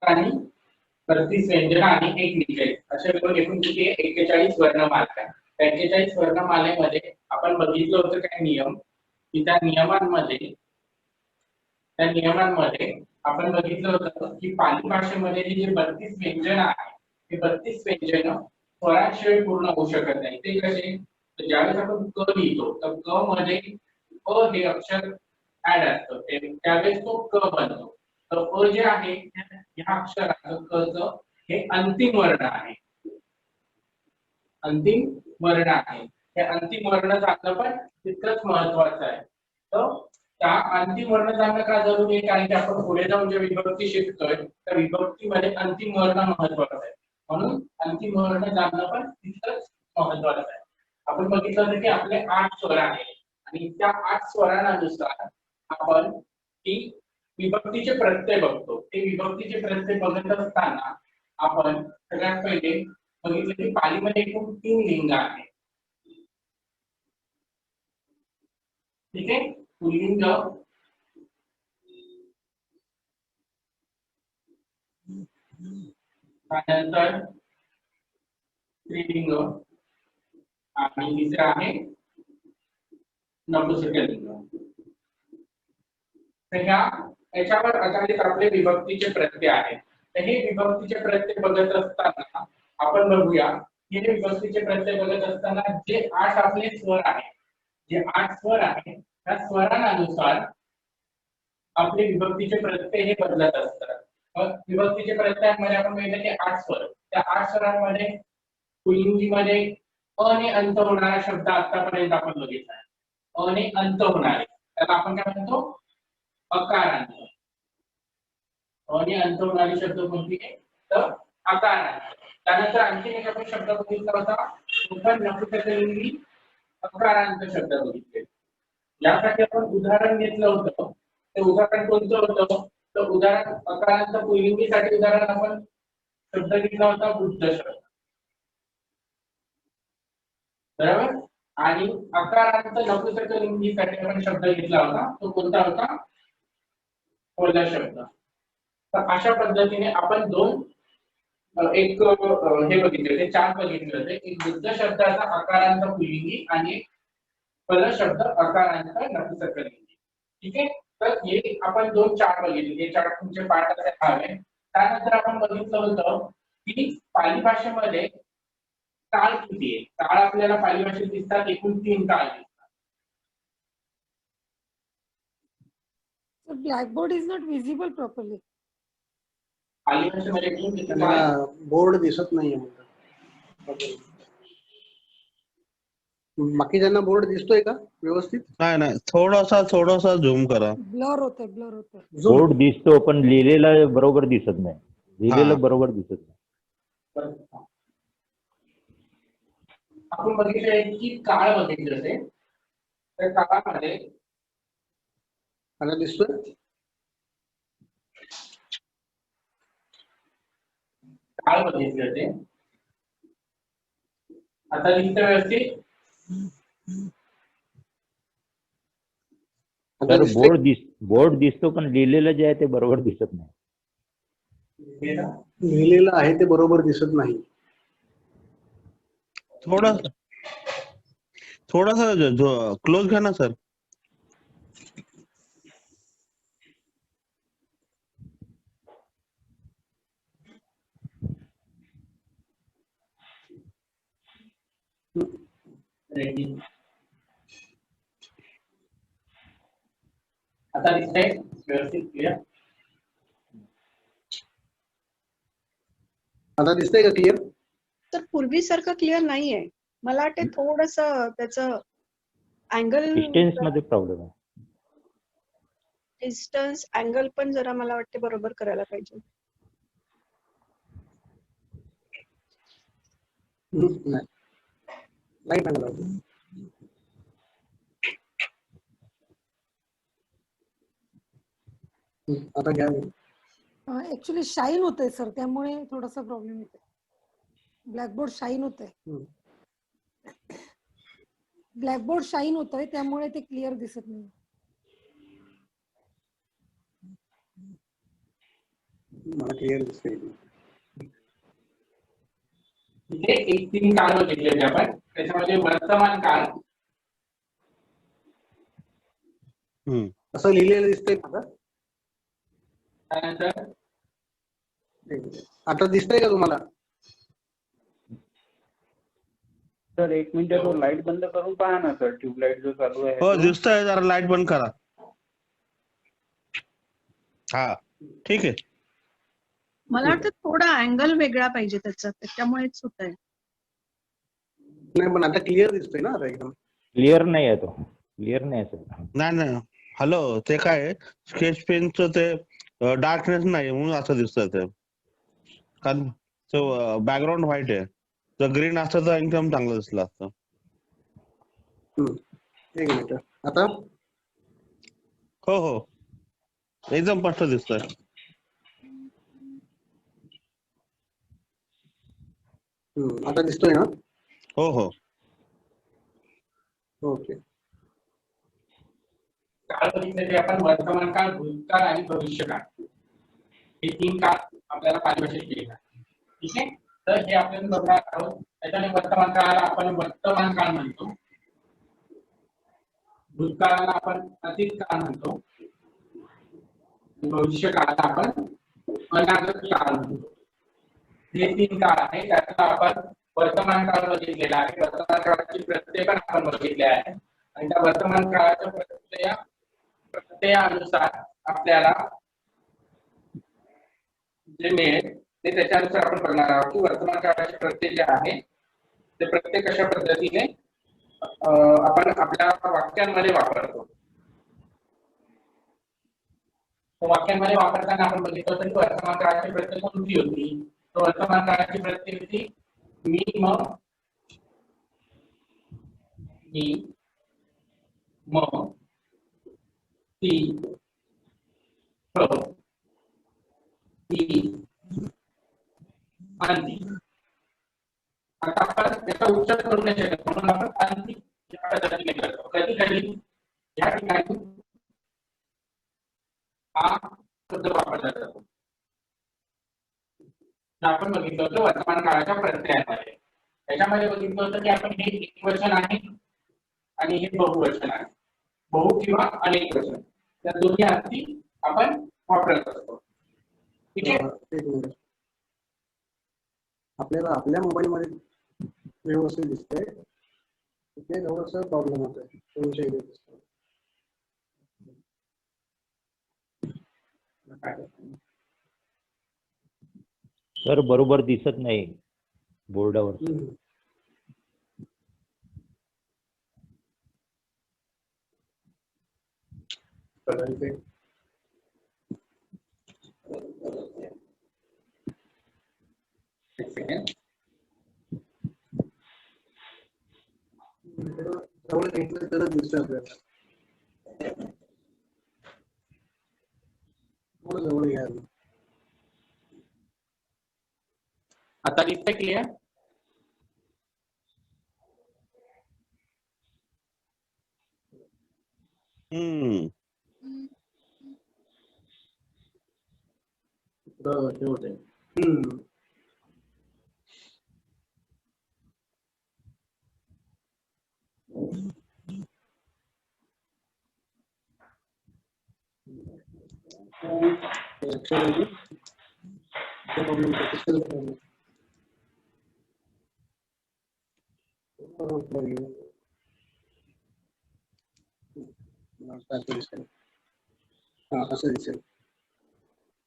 आणि 32 व्यंजन आणि एक निषेध अशा एकूण किती आहे 41 वर्णमाला. 41 वर्णमालेमध्ये आपण बघितलं होतं काय नियम की त्या नियमांमध्ये आपण बघितलं होतं की पाली भाषेमध्ये जे 32 व्यंजन आहे ते 32 व्यंजन स्वराशिवाय पूर्ण होऊ शकत नाही. ते कसे ज्यावेळेस आपण क लिहितो तर क मध्ये अ हे अक्षर ऍड असतं त्यावेळेस तो क बनतो. तर अ जे आहे या अक्षराचं क च हे अंतिम वर्ण आहे. अंतिम वर्ण आहे. हे अंतिम वर्ण जाणणं पण तितकंच महत्वाचं आहे. तर त्या अंतिम वर्ण जाणणं का जरुरी आहे कारण की आपण पुढे जाऊन जे विभक्ती शिकतोय त्या विभक्तीमध्ये अंतिम वर्ण महत्वाचा आहे. म्हणून अंतिम वर्ण जाणणं पण तितकंच महत्वाचं आहे. आपण बघितलं होतं की आपले 8 स्वर आहेत आणि त्या 8 स्वरांनुसार आपण ती विभक्तीचे प्रत्यय बघतो. ते विभक्तीचे प्रत्यय बघत असताना आपण सगळ्यात पहिले बघितलं की पालीमध्ये एकूण 3 लिंग आहेत. ठीक आहे. पुल्लिंग त्यानंतर स्त्रीलिंग आणि तिसरं आहे नपुंसकलिंग. तर याच्यावर आधारित आपले विभक्तीचे प्रत्यय आहेत. तर हे विभक्तीचे प्रत्यय बघत असताना आपण बघूया हे विभक्तीचे प्रत्यय बघत असताना जे 8 आपले स्वर आहेत जे 8 स्वर आहेत त्या स्वरांनुसार आपले विभक्तीचे प्रत्यय हे बदलत असतात. विभक्तीचे प्रत्ययामध्ये आपण बघितलं की 8 स्वर त्या 8 स्वरांमध्ये पुल्लिंगीमध्ये अ ने अंत होणारा शब्द आतापर्यंत आपण बघितला आहे. अ ने अंत होणारे त्याला आपण काय म्हणतो अकारांत. अ ने अंत होणारे शब्द कोणते तर अकारांत. त्यानंतर आणखी एक आपण शब्द बघितला होता आपण नपुंसकलिंगी अकारांत शब्द बघितले. यासाठी आपण उदाहरण घेतलं होतं. ते उदाहरण कोणतं होतं तर उदाहरण अकारांत पुल्लिंगीसाठी उदाहरण आपण शब्द घेतला होता बुद्ध शब्द. बरोबर. आणि अकारांत नपुंसकलिंगीसाठी आपण शब्द घेतला होता तो कोणता होता कोल्हा शब्द. तर अशा पद्धतीने आपण एक हे बघितले होते 4 बघितले होते. एक बुद्ध शब्दाचा अकारांत पुल्लिंगी आणि एक कोल्हा शब्द अकारांत नपुंसकलिंगी. ठीक आहे. तर हे आपण 4 बघितले. हे 4 तुमचे पाठ असे हवे. त्यानंतर आपण बघितलं होतं की पाली भाषेमध्ये काळ किती आहे. काळ आपल्याला पाली भाषेत दिसतात एकूण 3 काळ दिसतात. So blackboard is not visible properly. Pali भाषेमध्ये एकूण किती काळ बोर्ड दिसत नाहीये बाकी ज्यांना बोर्ड दिसतोय का व्यवस्थित? नाही थोडासा झूम करा. ब्लर होते बोर्ड दिसतो पण लिहिलेला बरोबर दिसत नाही. लिहिलेलं बरोबर दिसत नाही. आपण बघितलं की काळ बघितलं ते त्या काळामध्ये मला दिसतोय काळ बघितलं ते आता दिसतं व्यवस्थित. तर बोर्ड दिसतो पण लिहिलेलं जे आहे ते बरोबर दिसत नाही. लिहिलेलं आहे ते बरोबर दिसत नाही. थोडासा क्लोज घ्या ना सर. आता दिसतंय व्यवस्थित क्लिअर. आता दिसतंय का क्लिअर? तर पूर्वीसारखं क्लिअर नाहीये. मला वाटते थोडंसं त्याचं अँगल डिस्टन्स मध्ये प्रॉब्लेम आहे. डिस्टन्स अँगल पण जरा मला वाटते बरोबर करायला पाहिजे. लाईट अँगल आता घ्या. ऍक्च्युली शाईन होतंय सर त्यामुळे थोडासा प्रॉब्लेम येतोय. ब्लॅकबोर्ड शाईन होतंय. ब्लॅकबोर्ड शाईन होतोय त्यामुळे ते क्लिअर दिसत नाही. मला क्लिअर दिसतंय. इथे एक 3 काळ बघितले होते आपण. त्याच्यामध्ये वर्तमान काळ, असं लिहिलेलं दिसतंय का? त्यानंतर आता दिसतंय का तुम्हाला? सर एक मिनिट तो लाईट बंद करून पहा ना सर, ट्यूबलाईट जो चालू आहे हो तो. दिसतंय, जरा लाईट बंद करा. हा ठीक आहे. मला वाटतं थोडा अँगल वेगळा पाहिजे त्याचा, त्याच्यामुळेच होत आहे. नाही पण आता क्लिअर दिसतोय ना आता एकदम. क्लिअर नाही आहे तो, क्लिअर नाही आहे सर. नाही नाही हॅलो, ते काय स्केच पेनचं ते डार्कनेस नाही म्हणून असं दिसतंय ते. कारण बॅकग्राऊंड व्हाईट आहे, तर ग्रीन असतं तर एकदम चांगलं दिसलं असतं. एक मिनिट आता. हो हो एकदम स्पष्ट दिसतंय. आता दिसतोय ना? हो हो ओके. काळ बघितले ते आपण वर्तमान काळ, भूतकाळ आणि भविष्यकाळ, हे 3 काळ आपल्याला पारिभाषित केले आहे. ठीक आहे. तर हे आपण बघणार आहोत. त्याच्याने वर्तमान काळाला आपण वर्तमान काळ म्हणतो, भूतकाळाला आपण अतीत काळ म्हणतो, भविष्य काळाला आपण अनागत काळ म्हणतो. हे 3 काळ आहे. त्यातला आपण वर्तमान काळ बघितलेला आहे. वर्तमान काळाची प्रत्यय पण आपण बघितले आहे आणि त्या वर्तमान काळाच्या प्रत्ययानुसार आपल्याला जे मिळेल ते त्याच्यानुसार आपण बघणार आहोत की वर्तमान काळाचे प्रत्यय जे आहे ते प्रत्यय कशा पद्धतीने आपण आपल्या वाक्यांमध्ये वापरतो. वाक्यांमध्ये वापरताना आपण बघितलं होतं की वर्तमान काळाची प्रत्यय कोणती होती. तर वर्तमान काळाची प्रत्यय होती मी, मग, ती, ती आणि ती. आता आपण त्याचा उच्चार करू नाही शकत म्हणून आपण आणि या पद्धतीने करतो. कधी कधी या ठिकाणी हा शब्द वापरला जातो. आपण बघितलं होतं वर्तमान काळाच्या प्रत्ययामध्ये. त्याच्यामध्ये बघितलं होतं की आपण हे एकवचन आहे आणि हे बहुवचन आहे. बहु किंवा अनेक वचन त्या दोन्ही अर्थी आपण वापरत असतो. ठीक आहे. एक मिनिट. आपल्याला आपल्या मोबाईल मध्ये व्यवस्थित दिसतंय. इथे थोडासा प्रॉब्लेम होतोय. तुमच्या इथे दिसतंय. सर बरोबर दिसत नाही बोर्डावर. जवळ घेतलं तरच दिसतंय आपल्याला. थोडं जवळ घ्या. आता दिसतंय क्लिअर. हे होतंय. असं दिसेल.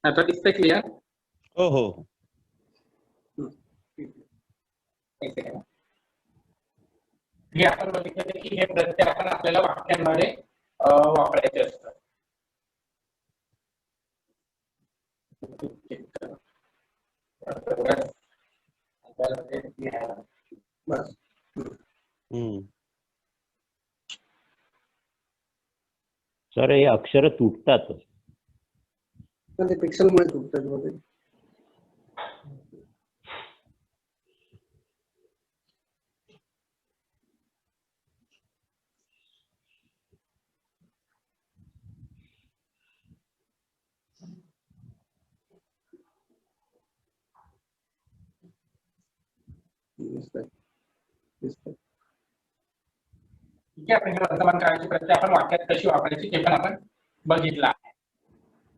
आता दिसतंय क्लिअर. हो हो हे आपण बघितलं की हे प्रत्यय आपण आपल्याला वाक्यांमध्ये वापरायचे असतात. बस. सर हे अक्षर तुटतात. पण ते पिक्सलमुळे तुटतात मध्ये. दिसतंय दिसतंय. ठीक आहे. आपण हे वर्तमान काळाची प्रत्यय आपण वाक्यात कशी वापरायची ते पण आपण बघितलं आहे.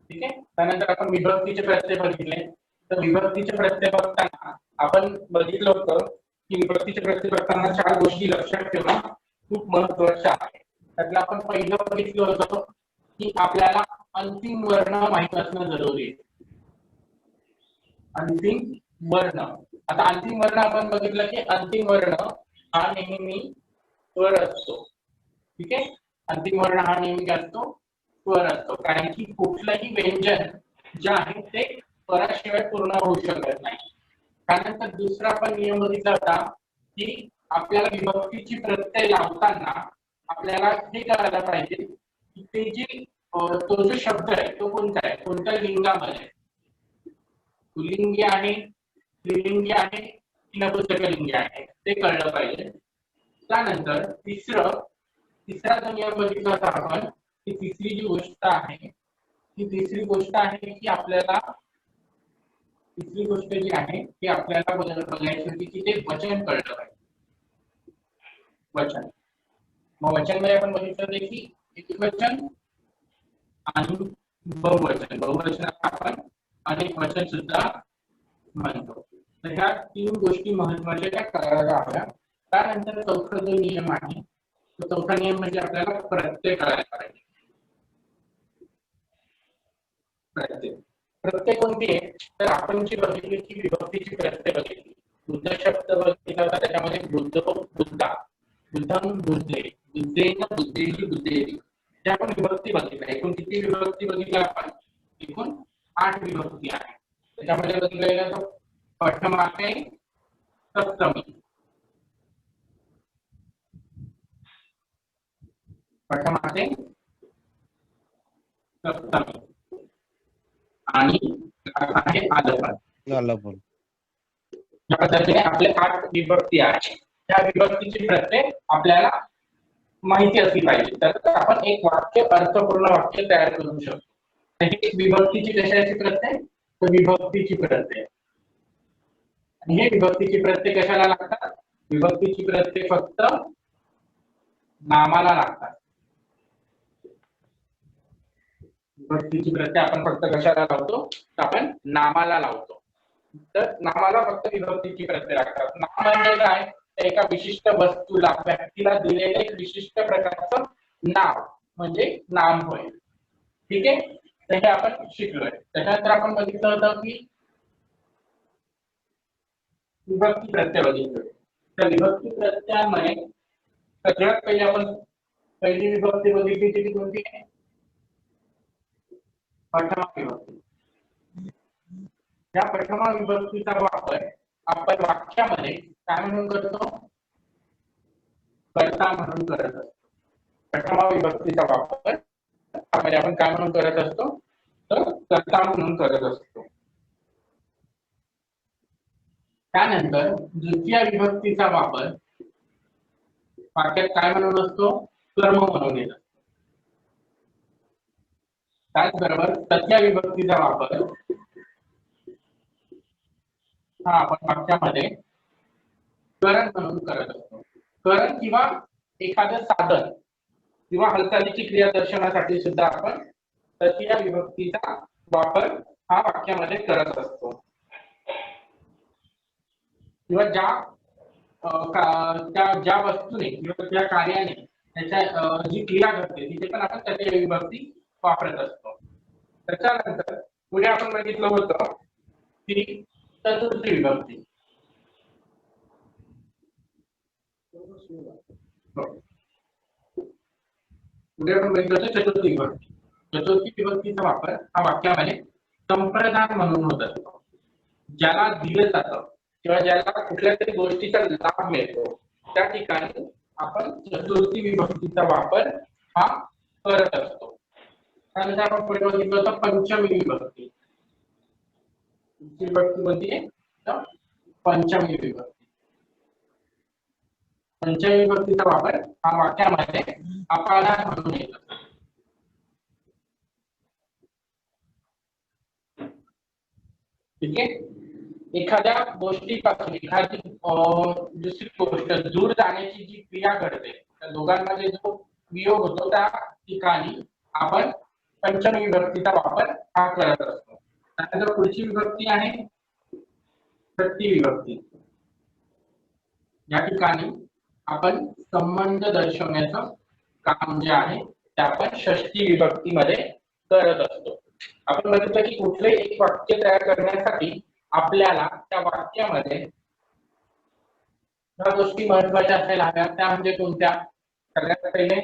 ठीक आहे. त्यानंतर आपण विभक्तीचे प्रत्यय बघितले. तर विभक्तीचे प्रत्यय बघताना आपण बघितलं होतं की विभक्तीचे प्रत्यय बघताना 4 गोष्टी लक्षात ठेवणं खूप महत्त्वाचं आहे. त्यातलं आपण पहिलं बघितलं होतं की आपल्याला अंतिम वर्ण माहित असणं जरुरी आहे. अंतिम वर्ण. आता अंतिम वर्ण आपण बघितलं की अंतिम वर्ण हा नेहमी स्वर असतो. ठीक आहे. अंतिम वर्ण हा नेहमी काय असतो? स्वर असतो. कारण की कुठलंही व्यंजन जे आहे ते स्वराशिवाय पूर्ण होऊ शकत नाही. त्यानंतर दुसरा आपण नियम बघितला होता की आपल्याला विभक्तीची प्रत्यय लावताना आपल्याला हे करायला पाहिजे की ते जी तो जो शब्द आहे तो कोणता आहे, कोणत्या लिंगामध्ये, पुल्लिंगी आहे, स्त्रीलिंगी आहे की नपुंसकलिंगी आहे ते कळलं पाहिजे. त्यानंतर तिसरा जो नियम बघितला होता आपण, ती तिसरी जी गोष्ट आहे ती तिसरी गोष्ट आहे की आपल्याला तिसरी गोष्ट जी आहे ती आपल्याला बघायची होती की ते वचन कळलं पाहिजे. वचन. मग वचन मध्ये आपण बघितलं होतं की एकवचन आणि बहुवचन. बहुवचनाला आपण अनेक वचन सुद्धा म्हणतो. तर ह्या 3 गोष्टी महत्त्वाच्या त्या करायला हव्या. त्यानंतर चौथा जो नियम आहे तो चौथा नियम म्हणजे आपल्याला प्रत्यय कळायला पाहिजे. प्रत्यय कोणती आहे? तर आपण जी बघितली की विभक्तीची प्रत्यय बघितली. बुद्ध शब्द बघितला होता, त्याच्यामध्ये बुद्ध, बुद्धा, बुद्धम, बुद्धे, बुद्धेन, बुद्धेही, बुद्धेही हे आपण विभक्ती बघितल्या. एकूण किती विभक्ती बघितल्या आपण? एकूण 8 विभक्ती आहे. त्याच्यामध्ये बघितलेलं तो प्रथमाते सप्तमी, प्रथमाते सप्तमी आणि आहे आलपन. झालं पण. या पद्धतीने आपले 8 विभक्ती आहेत. त्या विभक्तीची प्रत्यय आपल्याला माहिती असली पाहिजे, तर आपण एक वाक्य, अर्थपूर्ण वाक्य तयार करू शकतो. ही विभक्तीची कशाची प्रत्यय? तर विभक्तीची प्रत्यय. आणि हे विभक्तीची प्रत्यय कशाला लागतात? विभक्तीची प्रत्यय फक्त नामाला लागतात. विभक्तीची प्रत्यय आपण फक्त कशाला लावतो? तर आपण नामाला लावतो. तर नामाला फक्त विभक्तीची प्रत्यय लागतात. नाम म्हणजे काय? एका विशिष्ट वस्तूला, व्यक्तीला दिलेले एक विशिष्ट प्रकारचं नाव म्हणजे नाम होय. ठीक आहे. तर हे आपण शिकलोय. त्यानंतर आपण बघितलं होतं की विभक्ती प्रत्यय बघितलोय. तर विभक्ती प्रत्ययामुळे सगळ्यात पहिले आपण पहिली विभक्ती बघितली ती कोणती आहे? प्रथमा विभक्ती. या प्रथमा विभक्तीचा वापर आपण वाक्यामध्ये काय म्हणून करतो? कर्ता म्हणून करत असतो. प्रथमा विभक्तीचा वापर आपण काय म्हणून करत असतो? तर कर्ता म्हणून करत असतो. त्यानंतर द्वितीय विभक्तीचा वापर वाक्यात काय म्हणून असतो? कर्म म्हणून येतो. त्याचबरोबर तृतीय विभक्तीचा वापर हा आपण वाक्यामध्ये करण म्हणून करत असतो. करण किंवा एखादं साधन किंवा हालचालीची क्रिया दर्शनासाठी सुद्धा आपण तृतीय विभक्तीचा वापर हा वाक्यामध्ये करत असतो. किंवा ज्या वस्तूने किंवा ज्या कार्याने त्याच्या जी क्रिया घडते तिथे पण आपण तृतीय विभक्ती वापरत असतो. त्याच्यानंतर पुढे आपण बघितलं होतं की चतुर्थी विभक्ती. पुढे आपण बघितलं होतं चतुर्थी विभक्ती. चतुर्थी विभक्तीचा वापर हा वाक्यामध्ये संप्रदान म्हणून होत असतो. ज्याला दिलं जातं किंवा ज्याला कुठल्या तरी गोष्टीचा लाभ मिळतो त्या ठिकाणी आपण चतुर्थी विभक्तीचा वापर हा करत असतो. त्यानंतर आपण पुढे बघितलं होतं पंचमी विभक्ती. विभक्ती कोणती आहे? पंचमी विभक्ती. पंचमी विभक्तीचा वापर हा वाक्यामध्ये अपादान म्हणून येतो. ठीक आहे. एखाद्या गोष्टीपासून एखादी दुसरी गोष्ट दूर जाण्याची जी क्रिया घडते त्या दोघांमध्ये जो वियोग होतो त्या ठिकाणी आपण पंचमी विभक्तीचा वापर हा करत असतो. त्यानंतर पुढची विभक्ती आहे षष्टी विभक्ती. या ठिकाणी आपण संबंध दर्शवण्याचं काम जे आहे ते आपण षष्टी विभक्तीमध्ये करत असतो. आपण बघितलं की कुठलंही एक वाक्य तयार करण्यासाठी आपल्याला त्या वाक्यामध्ये ज्या गोष्टी महत्वाच्या असायला हव्या त्या म्हणजे कोणत्या? सगळ्यात पहिले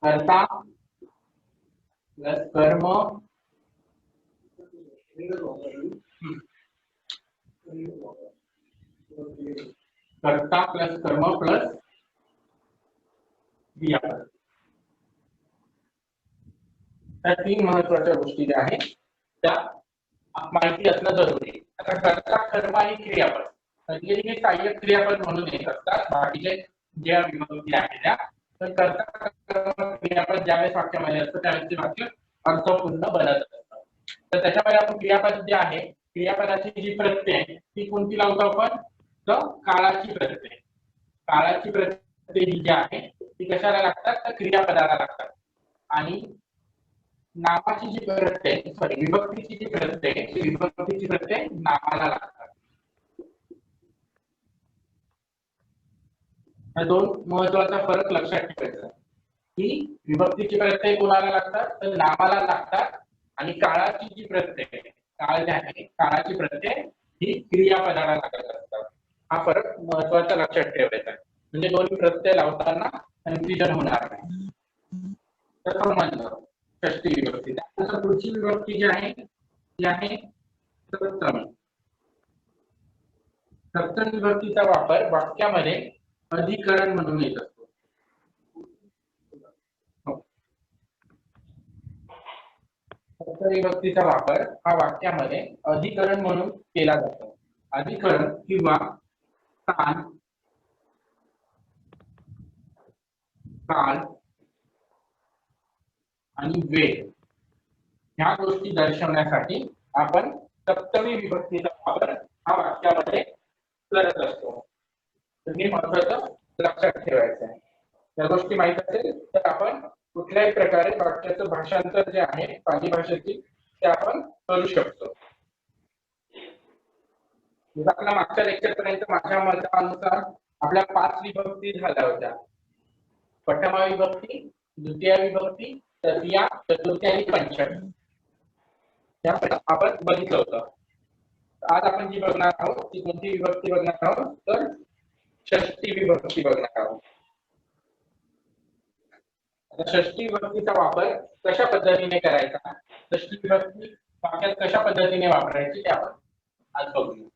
कर्ता प्लस कर्म कर्ता प्लस कर्म प्लस क्रियापद. त्या तीन महत्वाच्या गोष्टी ज्या आहेत त्या माहिती असणं जरुरी आहे. आता कर्ता कर्म आणि क्रियापद म्हणजे हे सहाय्यक क्रियापद म्हणून येत असतात बाकीचे ज्या विभक्ती आहेत त्या. तर कर्ता कर्म क्रियापद ज्यावेळेस वाक्यामध्ये असतं त्यावेळेस ते वाक्य अर्थपूर्ण बनत असतं. तर त्याच्यामध्ये आपण क्रियापद जे आहे क्रियापदाची जी प्रत्यय ती कोणती लावतो आपण? तर काळाची प्रत्यय. काळाची प्रत्यय जी आहे ती कशाला लागतात? तर क्रियापदाला लागतात. आणि नामाची जी प्रत्यय विभक्तीची जी प्रत्यय नामाला लागतात. हा दोन महत्वाचा फरक लक्षात ठेवायचा की विभक्तीची प्रत्यय कोणाला लागतात? तर नामाला लागतात. आणि काळाची जी प्रत्यय काळ जे आहे काळाची प्रत्यय ही क्रियापदाला लागत असतात. हा फरक महत्वाचा लक्षात ठेवायचा आहे. म्हणजे दोन्ही प्रत्यय लावताना कन्फ्युजन होणार नाही. तर समजलं षष्टी विभक्ती. त्यानंतर पुढची विभक्ती जी आहे ती आहे सप्तमी. सप्तमी विभक्तीचा वापर वाक्यामध्ये अधिकरण म्हणून येत असतो. सप्तमी विभक्तीचा वापर हा वाक्यामध्ये अधिकरण म्हणून केला जातो. अधिकरण किंवा स्थान, काल आणि वेळ ह्या गोष्टी दर्शवण्यासाठी आपण सप्तमी विभक्तीचा वापर हा वाक्यामध्ये करत असतो. हे महत्वाचं लक्षात ठेवायचं आहे. या गोष्टी माहित असेल तर आपण कुठल्याही प्रकारे वाक्याचं भाषांतर जे आहे पाली भाषेतील ते आपण करू शकतो. आपल्या मागच्या लेक्चर पर्यंत माझ्या मतानुसार आपल्या 5 विभक्ती झाल्या होत्या. प्रथमा विभक्ती, द्वितीय विभक्ती, तृतीया, चतुर्थी आणि पंचमी. आपण बघितलं होतं. आज आपण जी बघणार आहोत ती कोणती विभक्ती बघणार आहोत? तर षष्टी विभक्ती बघणार आहोत. आता षष्टी विभक्तीचा वापर कशा पद्धतीने करायचा, षष्टी विभक्ती वाक्यात कशा पद्धतीने वापरायची ते आपण आज बघूया.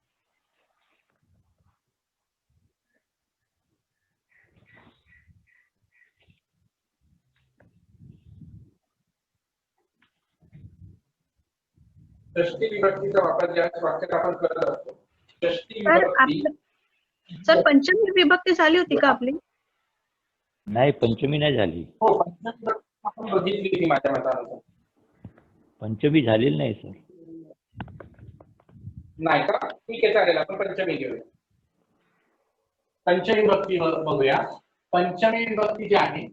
षष्टी विभक्तीचा वापर ज्यावेळेस वाक्यात आपण करत असतो षष्टी विभक्ती. सर पंचमी विभक्ती झाली होती का आपली? नाही, पंचमी नाही झाली. हो, पंचमी विभक्ती आपण बघितली होती माझ्या मतानुसार. पंचमी झालेली नाही सर. नाही का? ठीक आहे, चालेल, आपण पंचमी घेऊया. पंचमी विभक्ती बघूया. पंचमी विभक्ती जी आहे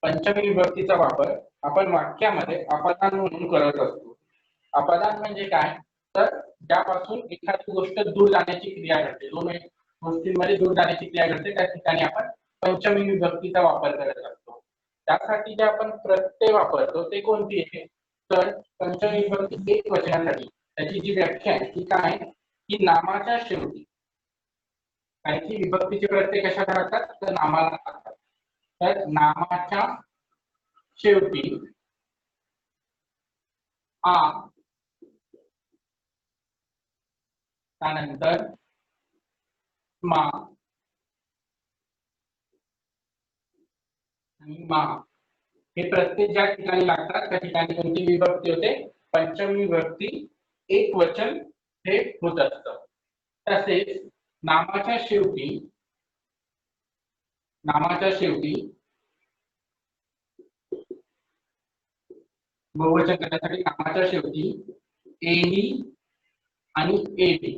पंचमी विभक्तीचा वापर आपण वाक्यामध्ये अपदान म्हणून करत असतो. अपदान म्हणजे काय? तर ज्यापासून एखादी गोष्ट दूर जाण्याची क्रिया घडते, दोन गोष्टींमध्ये दूर जाण्याची क्रिया घडते त्या ठिकाणी आपण पंचमी विभक्तीचा वापर करत असतो. त्यासाठी जे आपण प्रत्यय वापरतो ते कोणती आहे? तर पंचमी विभक्ती एक वचनासाठी त्याची जी व्याख्या आहे ती काय आहे की नामाच्या शेवटी काही विभक्तीचे प्रत्यय कशाला लागतात? तर नामाला लागतात. तर नामाच्या शेवटी आ त्यानंतर मा आणि मा हे प्रत्यय ज्या ठिकाणी लागतात त्या ठिकाणी कोणती विभक्ती होते? पंचमी विभक्ती एक वचन हे होत असतं. तसेच नामाच्या शेवटी बहुवचन करण्यासाठी नामाच्या शेवटी एही आणि एबी,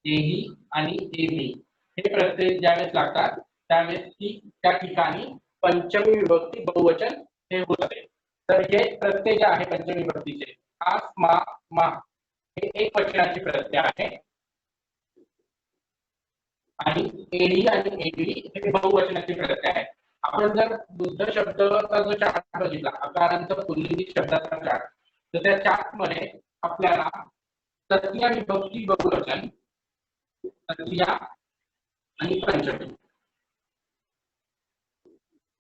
एही आणि एबी हे प्रत्यय ज्यावेळेस लागतात त्यावेळेस त्या ठिकाणी पंचमी विभक्ती बहुवचन हे होते. तर हे प्रत्यय जे आहे पंचमी विभक्तीचे आ, मा, मा हे एक वचनाची प्रत्यय आहे आणि एही आणि एबी हे बहुवचनाची प्रत्यय आहे. आपण जर बुद्ध शब्दाचा जो चार्ट बघितला आकारांचा पुल्लिंगी शब्दाचा चार्ट, तर त्या चार्ट मध्ये आपल्याला तृतीया विभक्ती बहुवचन, तृतीया आणि पंचमी,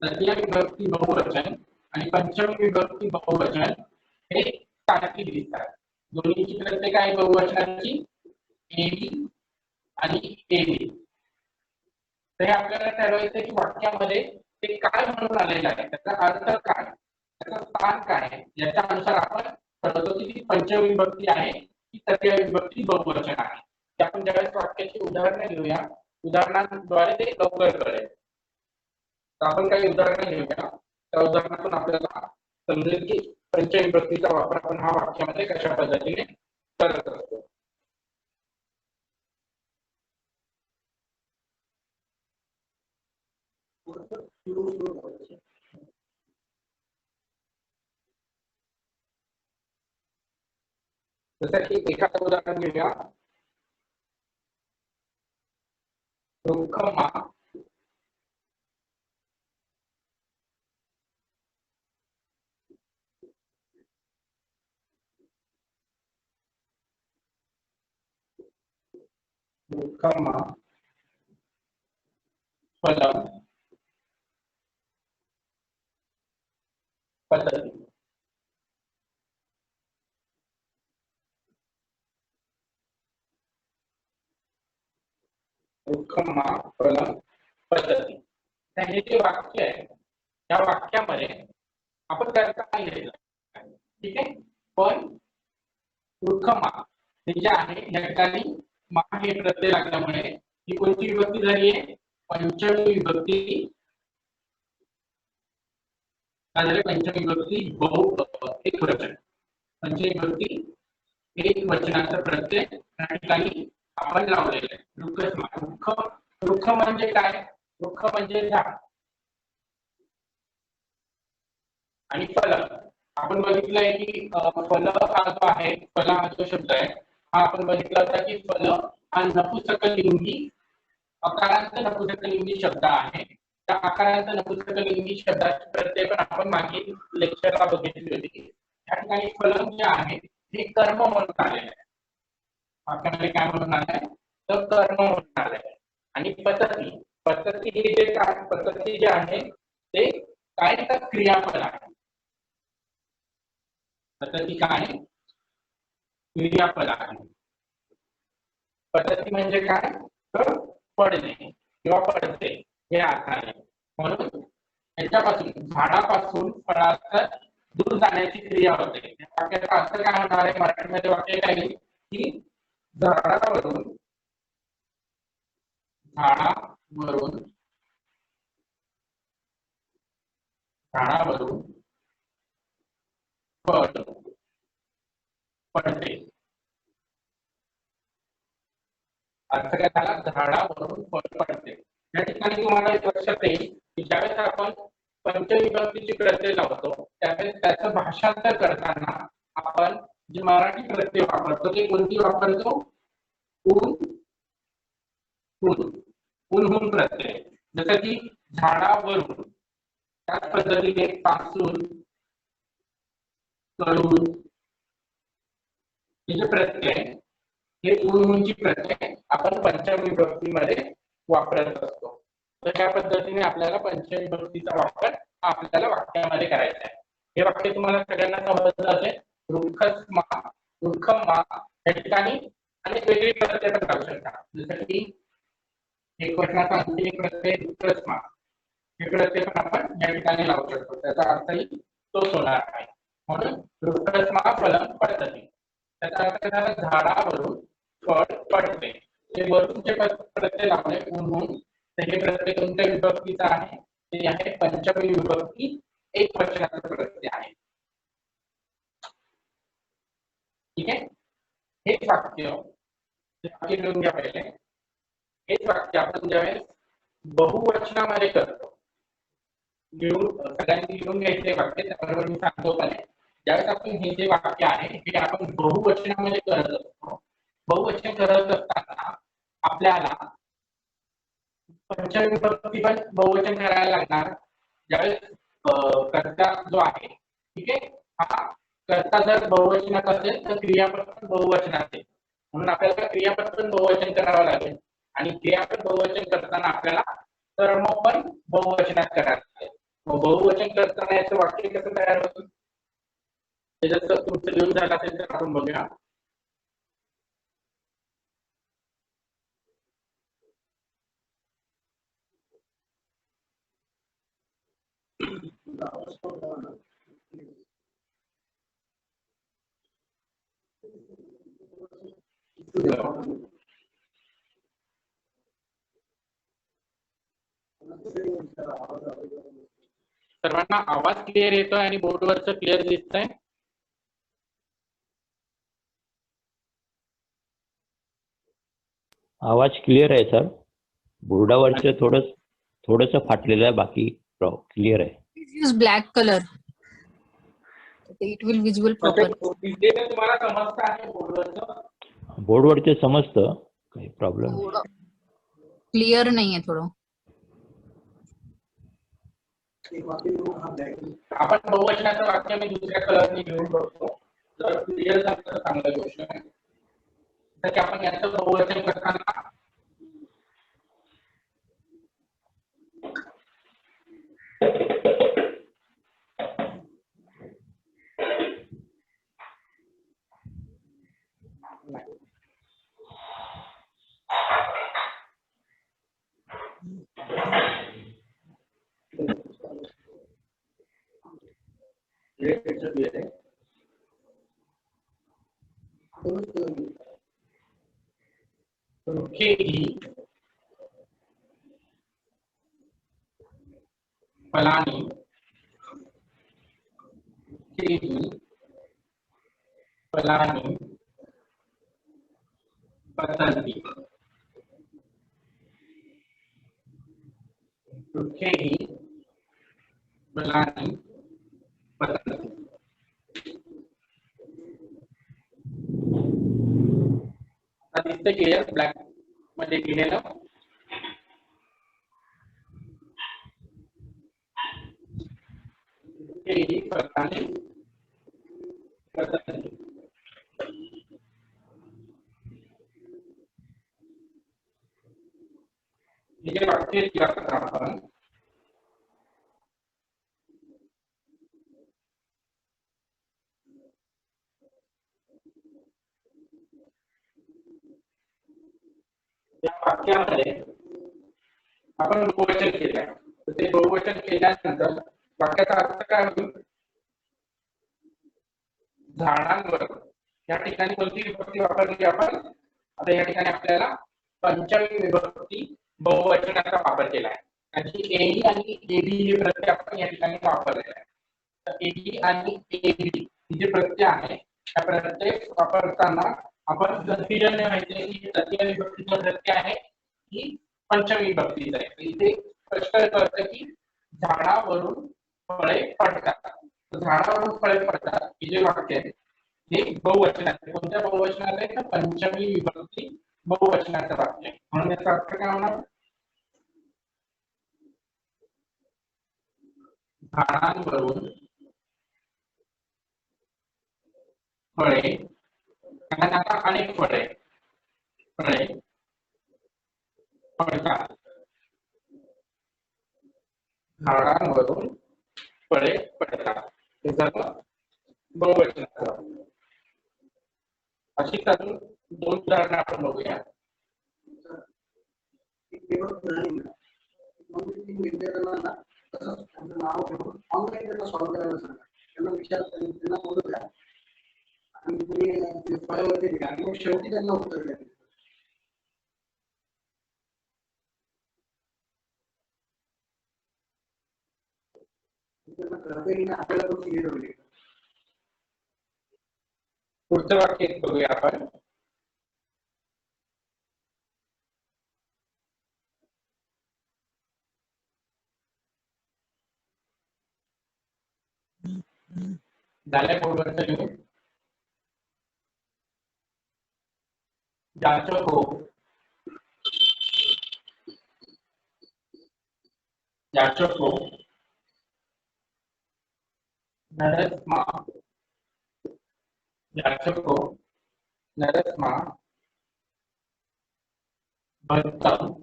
तृतीया विभक्ती बहुवचन आणि पंचमी विभक्ती बहुवचन हे सारखी दिसतात. दोन्हीची प्रत्यय काय बहुवचनाची एबी आणि एबी. तर हे आपल्याला ठरवायचं की वाक्यामध्ये ते काय म्हणून आलेलं आहे, त्याचा अर्थ काय, त्याचं स्थान काय, याच्या अनुसार आपण ठरवतो की ती पंचमी विभक्ती आहे की तृतीय विभक्ती बहुवचन आहे. ते आपण ज्यावेळेस वाक्याची उदाहरणं घेऊया, उदाहरणांद्वारे ते लवकर कळेल. तर आपण काही उदाहरणं घेऊया, त्या उदाहरणातून आपल्याला समजेल की पंचमी विभक्तीचा वापर आपण हा वाक्यामध्ये कशा पद्धतीने करत असतो. जसं की एखादं उदाहरण घेऊया, रुखमा रुखमा फलम पद्धती. रुखमा फलम पद्धती हे जे वाक्य आहे त्या वाक्यामध्ये आपण करता नाही लिहिलं, ठीक आहे. पण रुखमा हे जे आहे या ठिकाणी मा हे प्रत्यय लागल्यामुळे ही कोणती विभक्ती झाली आहे, पंचमी विभक्ती झाली. पंचमी विभक्ती एक वचन, पंचमी विभक्ती एक वचनाचा प्रत्यय या ठिकाणी आपण लावलेलं आहे. रुख, रुख म्हणजे काय, रुख म्हणजे झाड आणि फल आपण बघितलंय की फल हा जो आहे, फल हा जो शब्द आहे हा आपण बघितला होता की फल हा नपुंसकलिंगी अकारांत नपुंसकलिंगी शब्द आहे. त्या आकारांत नपुंसकलिंगी शब्दाचे प्रत्यय पण आपण मागील लेक्चरला बघितली होती. या ठिकाणी फलम जे आहे हे कर्म म्हणून आलेलं आहे. वाक्यामध्ये काय म्हणून आलंय तर कर्म म्हणून आलंय. आणि पद्धती, पद्धती हे जे काय, पद्धती जे आहे ते काय तर क्रियापद आहे. पद्धती काय क्रियापद आहे. पद्धती म्हणजे काय तर पडणे किंवा पडते हे अर्थाने. म्हणून याच्यापासून झाडापासून फळाचा दूर जाण्याची क्रिया होते. वाक्याचा अर्थ काय होणार आहे मराठीमध्ये, वाक्य काय की झाडावरून फळ पडते. अर्थ काय झाला, झाडावरून फळ पडते. या ठिकाणी तुम्हाला लक्षात येईल की ज्यावेळेस आपण पंचमी विभक्तीची प्रत्यय लावतो त्यावेळेस त्याचं भाषांतर करताना आपण जे मराठी प्रत्यय वापरतो ते कोणती वापरतो, उन्हून प्रत्यय. जसं की झाडावरून, त्याच पद्धतीने पासून, कडून हे जे प्रत्यय हे उन्हूनची प्रत्यय आपण पंचमी विभक्तीमध्ये वापरत असतो. तर त्या पद्धतीने आपल्याला पंचमी विभक्तीचा वापर आपल्याला वाक्यामध्ये करायचा आहे. हे वाक्य तुम्हाला सगळ्यांना समजलं असेल. रुखमा, रुखमा या ठिकाणी अनेक वेगळी प्रत्यय पण लावू शकता. जसं की एक वचनाचा आणखी एक प्रत्यय रुखमा हे प्रत्यय पण आपण या ठिकाणी लावू शकतो. त्याचा अर्थही तोच होणार आहे. म्हणून रुखमा फलम पद्धती, त्याचा अर्थ झाला झाडावरून फळ पडते. हे वरूनचे प्रत्यय लावले उन्हून, तर हे प्रत्यय कोणत्या विभक्तीचा आहे, ते आहे पंचमी विभक्ती एक वचनाचं प्रत्यय आहे. ठीक आहे. हेच वाक्य लिहून घ्या पहिले. हेच वाक्य आपण ज्यावेळेस बहुवचनामध्ये करतो, सगळ्यांनी लिहून घ्यायचे वाक्य, त्याबरोबर मी सांगतो पहिले. ज्यावेळेस आपण हे जे वाक्य आहे हे आपण बहुवचनामध्ये करत असतो, बहुवचन करत असताना आपल्याला पंचमी विभक्ती पण बहुवचन करायला लागणार. ज्यावेळेस कर्ता जो आहे, ठीक आहे, हा कर्ता जर बहुवचनात असेल तर क्रियापद पण बहुवचनात आहे. म्हणून आपल्याला क्रियापद पण बहुवचन करावं लागेल आणि क्रियापद बहुवचन करताना आपल्याला कर्म पण बहुवचनात करायला लागेल. मग बहुवचन करताना याचं वाक्य कसं तयार होतं ते जर तुमचं लिहून झालं असेल तर आपण बघूया. सर्वांना आवाज क्लिअर येतोय आणि बोर्डवरच क्लिअर दिसतंय? आवाज क्लिअर आहे सर. बोर्डावरचं थोडंसं फाटलेलं आहे, बाकी क्लिअर आहे. Use black color. It will visible proper. दिसलेलं तुम्हाला समजतं आहे बोर्डवरचं? बोर्डवरचे समजतं, काही प्रॉब्लेम नाही. क्लिअर नाहीये थोडं. आपण बहुवचनाचं वाक्य मी दुसऱ्या कलरने घेऊन बघतो. जर क्लिअर झालं तर चांगली गोष्ट आहे. तर की आपण याचं बहुवचन करताना फलानी फलानी पतंती फलानी पतंती. आता दिसतं क्लिअर ब्लॅक मध्ये लिहिलेलं? फलानी पतंती. हे जे वाक्य आपण या वाक्यामध्ये आपण बहुवचन केलंय. ते बहुवचन केल्यानंतर वाक्याचा अर्थ काय होईल? झाडांवर या ठिकाणी कोणती विभक्ती वापरली आपण? आता या ठिकाणी आपल्याला पंचमी विभक्ती बहुवचनाचा वापर केला आहे. आणि एई आणि एबी हे प्रत्यय आपण या ठिकाणी वापरलेले आहे. तर एई आणि एबी जे प्रत्यय आहे त्या प्रत्यय वापरताना आपण कन्फ्युजन नाही व्हायचे की तृतीय विभक्तीचा प्रत्यय आहे की पंचमी विभक्तीचा आहे. इथे स्पष्ट कळतं की झाडावरून फळे पडतात. झाडावरून फळे पडतात हे जे वाक्य आहे हे बहुवचनात आहे. कोणत्या बहुवचनात आहे? तर पंचमी विभक्ती बहुवचनाचं वाक्य आहे. म्हणून याचा अर्थ काय होणार? झाडांवरून फळे, आता अनेक फळे पडतात. झाडांवरून फळे पडतात हे सर्व बहुवचनाचं वाक्य. अशी करून दोन उदाहरणं आपण बघूया. नाव घेऊन ऑनलाईन त्यांना सॉल्व्ह करायला सांगा. त्यांना विचार त्यांना बोलू द्या आणि तुम्ही फळावरती द्या आणि मग शेवटी त्यांना उत्तर द्या. त्यांना कळतंय की नाही आपल्याला पण क्लिअर होईल. पुढचं वाक्य एक बघूया आपण. झालंय बोर्डवरचं लिहून. जाचक हो, जाचक हो, नरस्मा, जाचक हो, नरस्मा, भक्तम,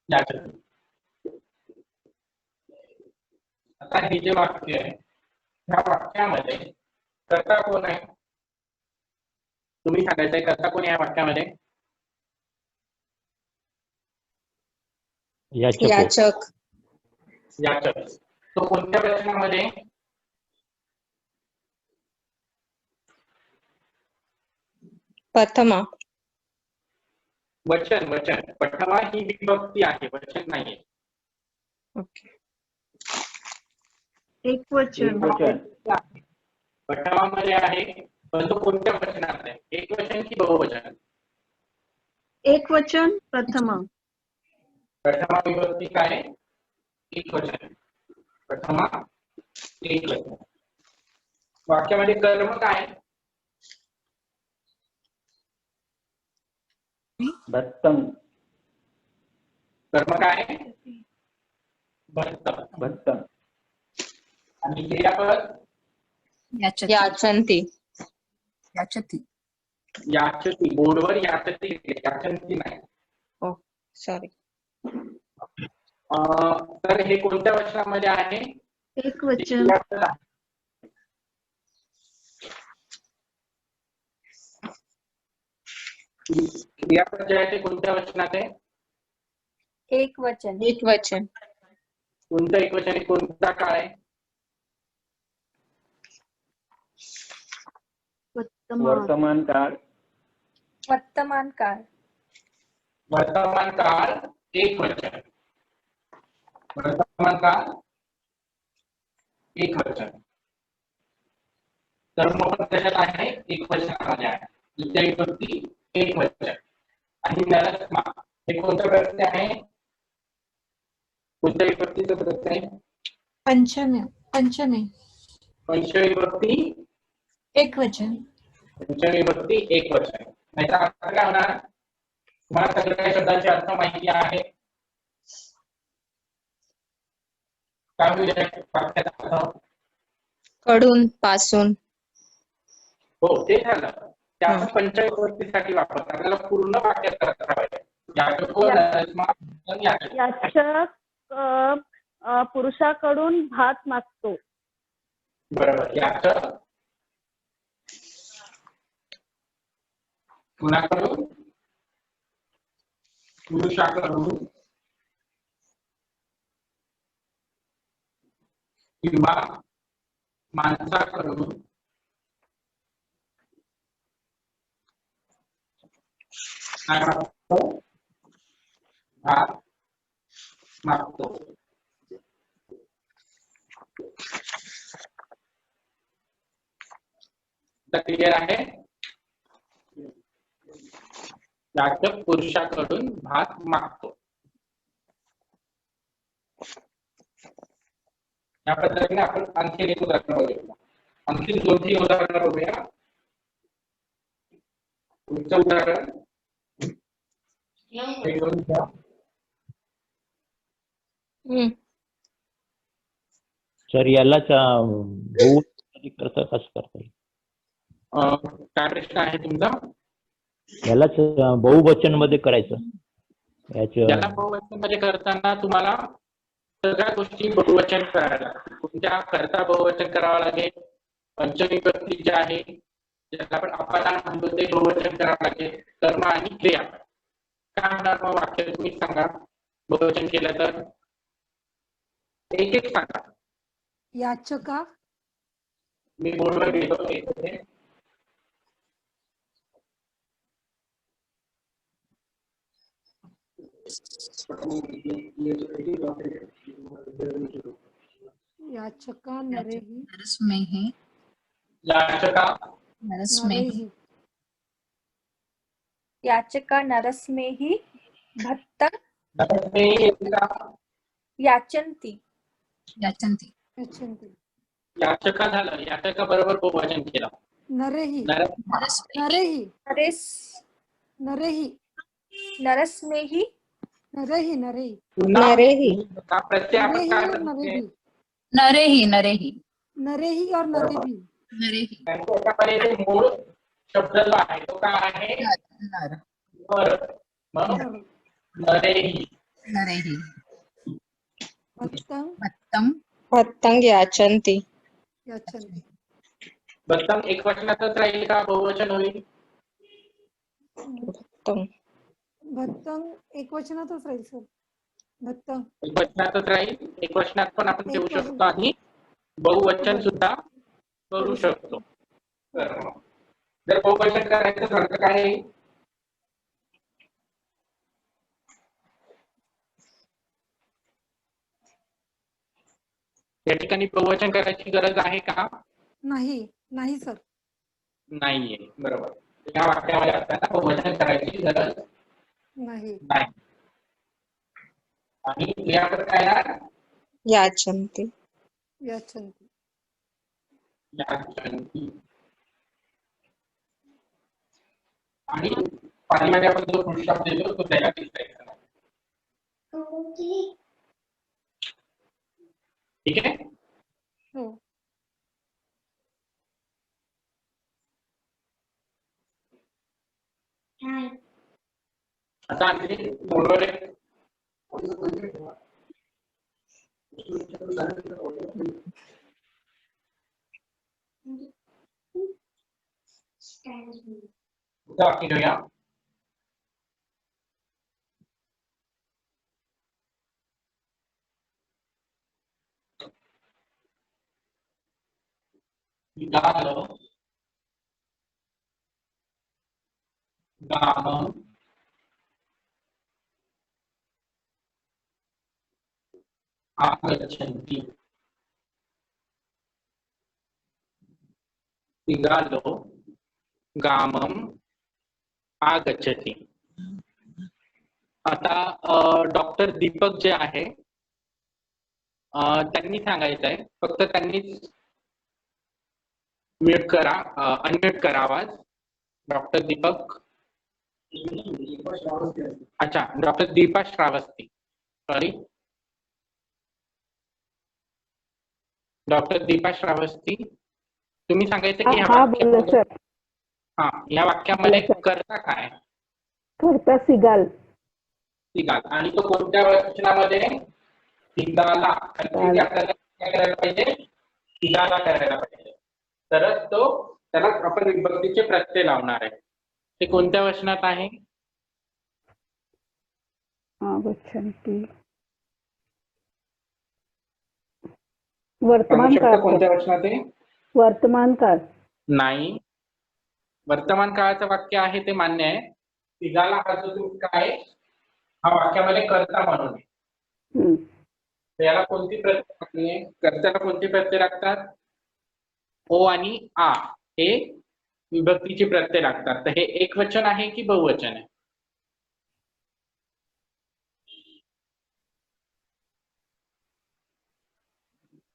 जाचक. आता हे जे वाक्य आहे ह्या वाक्यामध्ये कर्ता कोण आहे? तुम्ही सांगायचंय कर्ता कोण आहे या वाक्यामध्ये? याचक हो. याचक. याचक. तो कोणत्या वचनामध्ये? प्रथमा. वचन. वचन. प्रथमा ही विभक्ती आहे, वचन नाहीये. ओके. एकवचन. प्रथमामध्ये आहे, पण तो कोणत्या वचनात आहे? एकवचन की बहुवचन? एकवचन प्रथमा. प्रथमा विभक्ती काय? एकवचन. प्रथमा एकवचन. वाक्यामध्ये कर्म काय? भक्तम. कर्म काय? भक्तम. भक्तम. आणि क्रियापद? याचती. याचंती. याचती. याचती. बोर्डवर याचती, याचंती नाही. ओ सॉरी. तर हे कोणत्या वचनामध्ये आहे? एकवचन. क्रियापद आहे. क्रियापद जे आहे ते कोणत्या वचनात आहे? एकवचन. एकवचन. कोणतं एकवचन आहे? कोणता काळ आहे? वर्तमान काळ. वर्तमान काळ. वर्तमान काळ एकवचन. वर्तमान काळ एकवचन. कर्म पण कशात आहे? एकवचनामध्ये आहे. द्वितीय विभक्ती एकवचन. आणि नरस्मा हे कोणतं प्रत्यय आहे? कोणत्या विभक्तीचं प्रत्यय आहे? पंचमी. पंचमी. पंचविभक्ती एकवचन. पंचविभक्ती एकवचन. याचा अर्थ काय होणार? तुम्हाला सगळ्या शब्दांचे अर्थ माहिती आहे? काय होईल वाक्याचा अर्थ? कडून, पासून. हो, ते झालं. ते आपण पंचविभक्तीसाठी वापरतो. आपल्याला पूर्ण वाक्याचा अर्थ हवाय. याचक नरस्मा याचक. याचक पुरुषाकडून भात मागतो. बरोबर. याचक कुणाकडून? पुरुषाकडून किंवा माणसाकडून काय मागतो? भात मागतो. क्लिअर आहे? याचक पुरुषाकडून भात मागतो. या पद्धतीने आपण आणखी एक उदाहरण बघूया. आणखी 2-3 उदाहरणं बघूया. पुढचं उदाहरण हे घेऊन घ्या. सर यालाच बहुवचन करता कसं करता येईल? काय प्रश्न आहे तुमचा? यालाच बहुवचन मध्ये करायचं. याला बहुवचन मध्ये करताना तुम्हाला सगळ्या गोष्टी बहुवचन कराव्या लागतील. तुमच्या करता बहुवचन करावं लागेल. पंचविभक्ती जे आहे ज्याला आपण अपदान म्हणतो ते बहुवचन करावं लागेल. कर्म आणि क्रिया. काय होणार मग वाक्य तुम्ही सांगा बहुवचन केलं तर? एक एक सांगा. याचका. मी बोर्डवर गेलो. याचका नरेही नरस्मेहि याचका नरस्मेहि नरेही याचका नरस्मेहि भक्त नरस्मेहि याचन्ति याचन्ति यच्छन्ति याचका झालं. याचका बरोबर बहुवचन केलं. नरेही नरस्मेहि नरेही नरेस नरेही नरस्मेहि नरेही नरेही पुन्हा हा प्रत्यय आपण नरेही काय और म्हणतोय? नरेही नरेहि नरेही और नरेही नरेहि त्याच्यामध्ये जे मूळ शब्द जो आहे तो काय आहे? नर नर. मग नर नरेही. नरेहि भक्तं भक्तं भक्तं याचन्ति यच्छन्ति भक्तम एक वचनातच राहील का बहुवचन होईल? भक्तं भक्तं एक वचनातच राहील सर भक्तं एक वचनातच राहील. एक वचनात पण आपण ठेवू एक वचन. शकतो आणि बहुवचन सुद्धा करू शकतो. तर मग जर बहुवचन करायचं झालं तर काय येईल? या ठिकाणी बहुवचन करायची गरज आहे का? नाही नाही सर नाहीये. बरोबर. या वाक्यामध्ये आपल्याला बहुवचन करायची गरज नाही नाही. आणि याकडे काय येणार? याचन्ति यच्छन्ति याचन्ति. आणि पाठीमागे आपण जो पुढील शब्द देतो तो त्याला दिसायचा. ठीक आहे. हो आता आणखी उर्वरित वाक्य घेऊया. गालो गामं आगच्छन्ति. पिगालो गामं आगच्छति. आता डॉक्टर दीपक जे आहे त्यांनी सांगायचं आहे. फक्त त्यांनीच म्यूट करा, अनम्यूट करा आवाज. डॉक्टर दीपक. अच्छा, doctor Deepa Shravasti. Sorry, doctor Deepa Shravasti. तुम्ही सांगायचं की या वाक्यामध्ये करता काय? करता सिगाल सिगाल. आणि तो कोणत्या वचनामध्ये? सिगाला. आपल्याला काय करायला पाहिजे? सिगाला करायला पाहिजे. तरच तो त्याला आपण विभक्तीचे प्रत्यय लावणार आहे. ते कोणत्या वचनात आहे? आगच्छन्ति वर्तमान काळ. कोणत्या वचनात आहे? वर्तमान काळ नाही. वर्तमान काळाचं वाक्य आहे ते मान्य आहे. सिगाला हा जो काय हा वाक्यामध्ये कर्ता म्हणून आहे. तर याला कोणती प्रत्यय लागली आहे? कर्त्याला कोणती प्रत्यय लागतात? ओ आणि आ हे विभक्तीचे प्रत्यय लागतात. तर हे एक वचन आहे की बहुवचन आहे?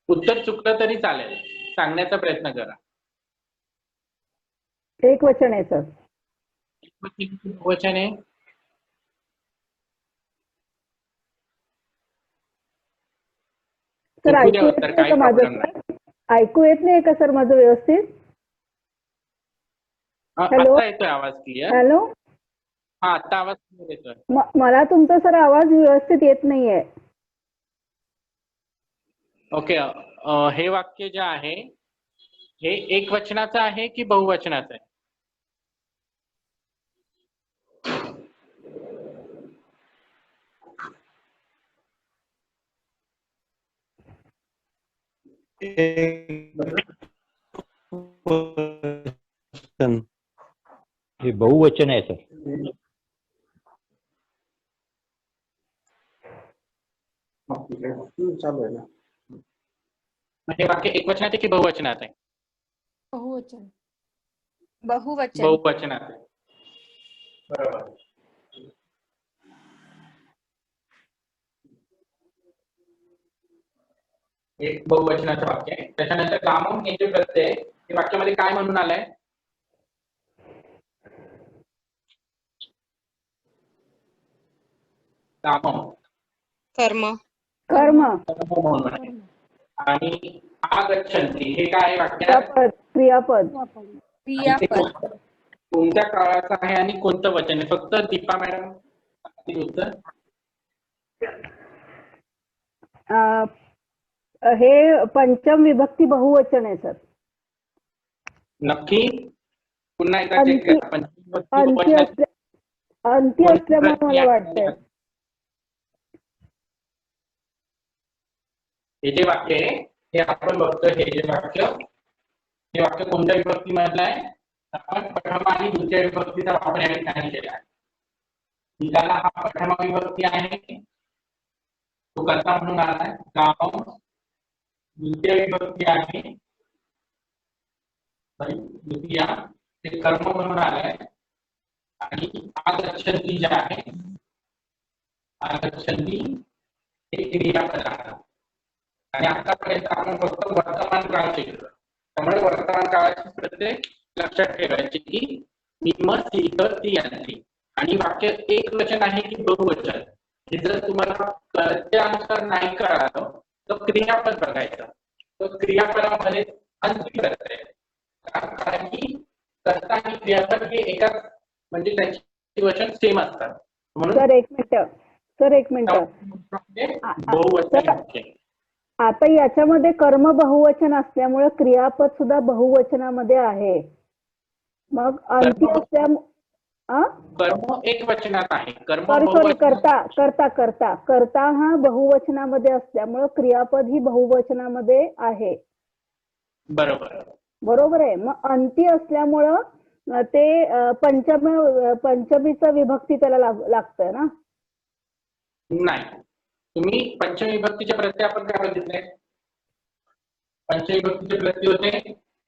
उत्तर चुकलं तरी चालेल, सांगण्याचा प्रयत्न करा. एक वचन आहे सर. बहुवचन आहे. सर ऐकू द्या ऐकू उत्तर, येत काही नाही का प्रॉब्लेम माझं? नाही. ऐकू येत नाही का सर माझं व्यवस्थित? हॅलो आता येतोय आवाज क्लिअर. हॅलो हा, आता आवाज क्लिअर येतोय. मला तुमचा सर आवाज व्यवस्थित येत नाहीये. ओके. हे वाक्य जे आहे हे एक वचनाचं आहे की बहुवचनाचं आहे? हे बहुवचन आहे सर. चालू आहे ना. मग हे वाक्य एकवचनात आहे की बहुवचनात आहे? बहुवचन. बहुवचन. बहुवचनात आहे. बरोबर. एक बहुवचनाचं वाक्य आहे. त्याच्यानंतर कामम हे जे प्रत्यय आहे, ते वाक्यामध्ये काय म्हणून आलंय? कामम. कर्म. कर्म. म्हणून आहे. आणि आगच्छन्ति हे काय आहे वाक्यात? क्रियापद. क्रियापद. कोणत्या काळाचं आहे आणि कोणतं वचन आहे? फक्त दीपा मॅडम सांगतील उत्तर. हे पंचम विभक्ती बहुवचन आहे सर. नक्की पुन्हा एकदा चेक करा. अंती असल्यामुळे मला वाटतंय. हे जे वाक्य आहे हे आपण बघतो. हे वाक्य कोणत्या विभक्ती मधलं आहे? आपण प्रथम आणि द्वितीय विभक्तीचा वापर या ठिकाणी केला आहे. निघाला हा प्रथम विभक्ती आहे, तो कर्ता म्हणून आलाय. काम द्वितीय विभक्ती आहे, द्वितीय ते कर्म म्हणून आलाय. आणि आगच्छन्ति जे आहे, आगच्छन्ति हे क्रियापद आहे. आणि आतापर्यंत आपण फक्त वर्तमान काळ शिकलो. त्यामुळे वर्तमान काळाची प्रत्येक लक्षात ठेवायची की निम सीत ती यांत्री. आणि वाक्य एक वचन आहे की बहुवचन हे जर तुम्हाला कर्त्यानुसार नाही कळालं तर क्रियापद बघायचं. तर क्रियापदामध्ये अंती प्रत्यय, कारण की कर्ता आणि क्रियापद हे एकाच म्हणजे त्यांची वचन सेम असतात. म्हणून सर एक मिनिट. बहुवचन वाक्य. आता याच्यामध्ये कर्म बहुवचन असल्यामुळे क्रियापद सुद्धा बहुवचनामध्ये आहे. मग अंती असल्यामुळे कर्म एक वचनात आहे. कर्म सॉरी करता हा बहुवचनामध्ये असल्यामुळे क्रियापद ही बहुवचनामध्ये आहे. बरोबर आहे. मग अंती असल्यामुळं ते पंचमीचा विभक्ती त्याला लागतंय ना? नाही. तुम्ही पंचमी विभक्तीचे प्रत्यय आपण काय बघितले? पंचमी विभक्तीचे प्रत्यय होते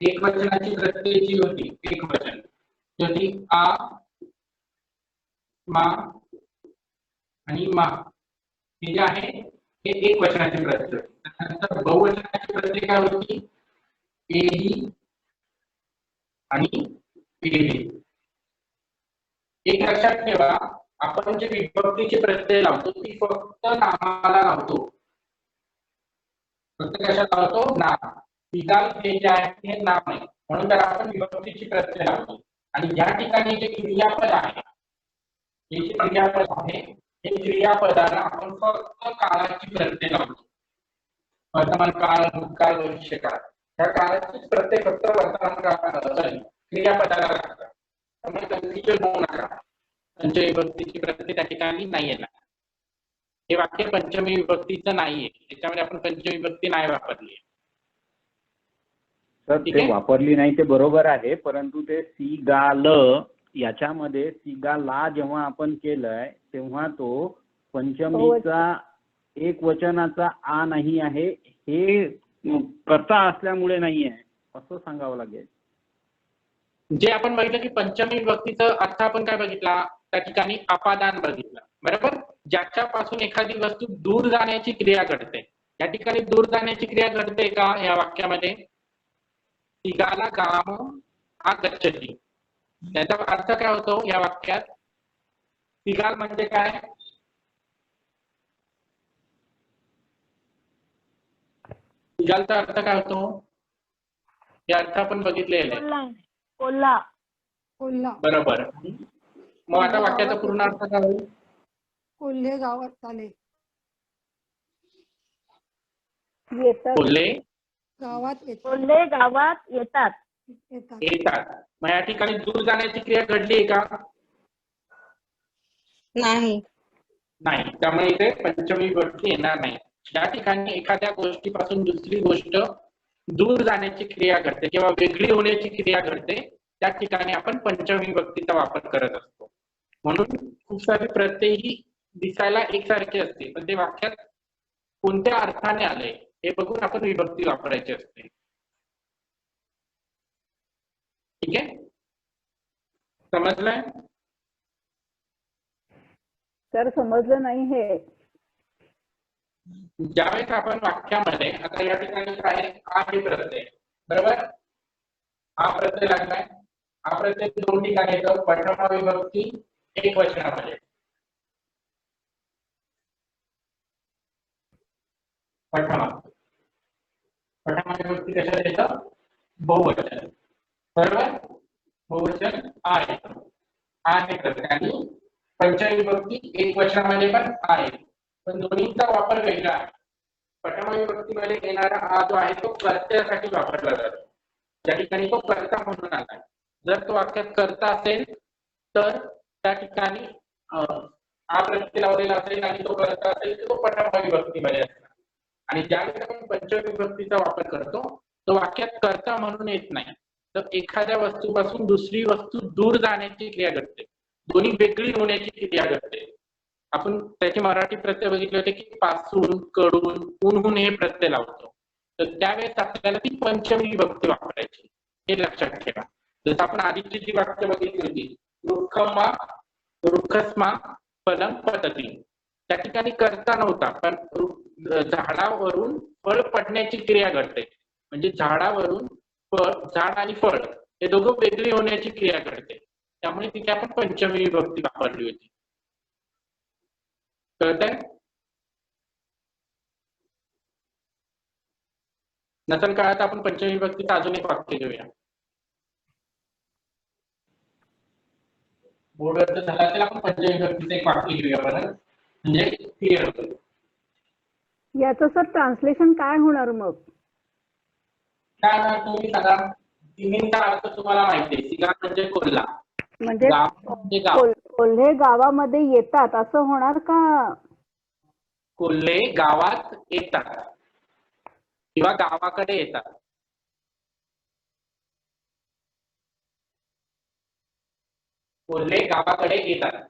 एक वचनाची प्रत्ययाची होती. एक वचन होती आ, मा आणि मा. हे जे आहे हे एक वचनाचे प्रत्यय. त्यानंतर बहुवचनाची प्रत्यय काय होती? एही आणि एही. एक लक्षात ठेवा, आपण जे विभक्तीचे प्रत्यय लावतो ती फक्त नामाला लावतो. फक्त कशात लावतो? नाम. विधान हे जे आहे हे नाम आहे, म्हणून त्याला आपण विभक्तीची प्रत्यय लावतो. आणि या ठिकाणी जे क्रियापद आहे, हे जे क्रियापद आहे हे क्रियापदाला आपण फक्त काळाची प्रत्यय लावतो. वर्तमान काळ, भूतकाळ, भविष्यकाळ या काळाची प्रत्यय फक्त वर्तमान काळ क्रियापदाला लागतात. त्यामुळे कन्फ्युजन होऊ नका. पंचमी विभक्तीची प्रत्यय त्या ठिकाणी नाही येणार. हे वाक्य पंचमी विभक्तीचं नाहीये, त्याच्यामध्ये आपण पंचमी विभक्ती नाही वापरली. सर ते वापरली नाही ते बरोबर आहे, परंतु ते सीगाल याच्यामध्ये सीगाला जेव्हा आपण केलंय तेव्हा तो पंचमीचा एक वचनाचा आ नाही आहे, हे कर्ता असल्यामुळे नाही आहे असं सांगावं लागेल. जे आपण बघितलं की पंचमी विभक्तीचा अर्थ आपण काय बघितला? त्या ठिकाणी अपादान बघितलं. बरोबर. ज्याच्यापासून एखादी वस्तू दूर जाण्याची क्रिया घडते. या ठिकाणी दूर जाण्याची क्रिया घडते का या वाक्यामध्ये? सीगाला काम आगच्छति. त्याचा अर्थ काय होतो या वाक्यात? सीगाल म्हणजे काय? सीगालचा अर्थ काय होतो? हे अर्थ आपण बघितलेले. कोल्हा. बरोबर. मग आता वाक्याचा पूर्ण अर्थ काय होईल? कोल्हे गावात आले. कोल्हे गावात येतात. मग या ठिकाणी दूर जाण्याची क्रिया घडली आहे का? नाही. त्यामुळे इथे पंचमी विभक्ती येणार नाही. या ठिकाणी एखाद्या गोष्टीपासून दुसरी गोष्ट दूर जाण्याची क्रिया घडते किंवा वेगळी होण्याची क्रिया घडते, त्या ठिकाणी आपण पंचमी विभक्तीचा वापर करत असतो. म्हणून खूप सारे प्रत्यय ही दिसायला एकसारखे असते पण ते वाक्यात कोणत्या अर्थाने आलंय हे बघून आपण विभक्ती वापरायची असते. ठीक आहे, समजलंय? सर समजलं नाही हे. ज्यावेळेस आपण वाक्यामध्ये, आता या ठिकाणी काय आहे प्रत्यय, बरोबर? हा प्रत्यय लागलाय. हा प्रत्यय दोन ठिकाणी येतो, प्रथमा विभक्ती एक वचनामध्ये. प्रथमा विभक्ती कशात येतं? बहुवचन, बरोबर? बहुवचन आहे प्रत्यय. आणि पंचविभक्ती एक वचनामध्ये पण आहे, पण दोन्हीचा वापर वेगळा आहे. प्रथमा विभक्तीमध्ये येणारा हा जो आहे तो प्रत्ययासाठी वापरला जातो. त्या ठिकाणी तो कर्ता म्हणून आला. जर तो वाक्यात कर्ता असेल तर त्या ठिकाणी हा प्रत्यय लावलेला असेल आणि तो कर्ता असेल तर तो प्रथमा विभक्तीमध्ये असणार. आणि ज्यावेळेस आपण पंचविभक्तीचा वापर करतो तो वाक्यात कर्ता म्हणून येत नाही, तर एखाद्या वस्तूपासून दुसरी वस्तू दूर जाण्याची क्रिया घडते, दोन्ही वेगळी होण्याची क्रिया घडते. आपण त्याचे मराठी प्रत्यय बघितले होते की पासून, कडून, उन्हून हे प्रत्यय लावतो. तर त्यावेळेस आपल्याला ती पंचमी विभक्ती वापरायची, हे लक्षात ठेवा. जसं आपण आधीची जी वाक्य बघितली होती, रुक्खमा रुक्खस्मा फलम पतती, त्या ठिकाणी कर्ता नव्हता, पण झाडावरून फळ पडण्याची क्रिया घडते. म्हणजे झाडावरून फळ, झाड आणि फळ हे दोघं वेगळी होण्याची क्रिया घडते. त्यामुळे तिथे आपण पंचमी विभक्ती वापरली होती. कळतंय? नसेल कळत आपण पंचमी विभक्तीचं अजून एक वाक्य घेऊया. बोर्डवरचं झालं असेल, आपण पंचमी विभक्तीचं एक वाक्य घेऊया बरं, म्हणजे क्लिअर होतं. याचं सर ट्रान्सलेशन काय होणार मग? काय ना तुम्ही सांगा. तिन्हीचा अर्थ तुम्हाला माहिती आहे. सिगा म्हणजे कोल्हा, म्हणजे गाव म्हणजे गाव. कोल्हे गावामध्ये येतात असं होणार का? कोल्हे गावात येतात किंवा गावाकडे येतात. कोल्हे गावाकडे येतात.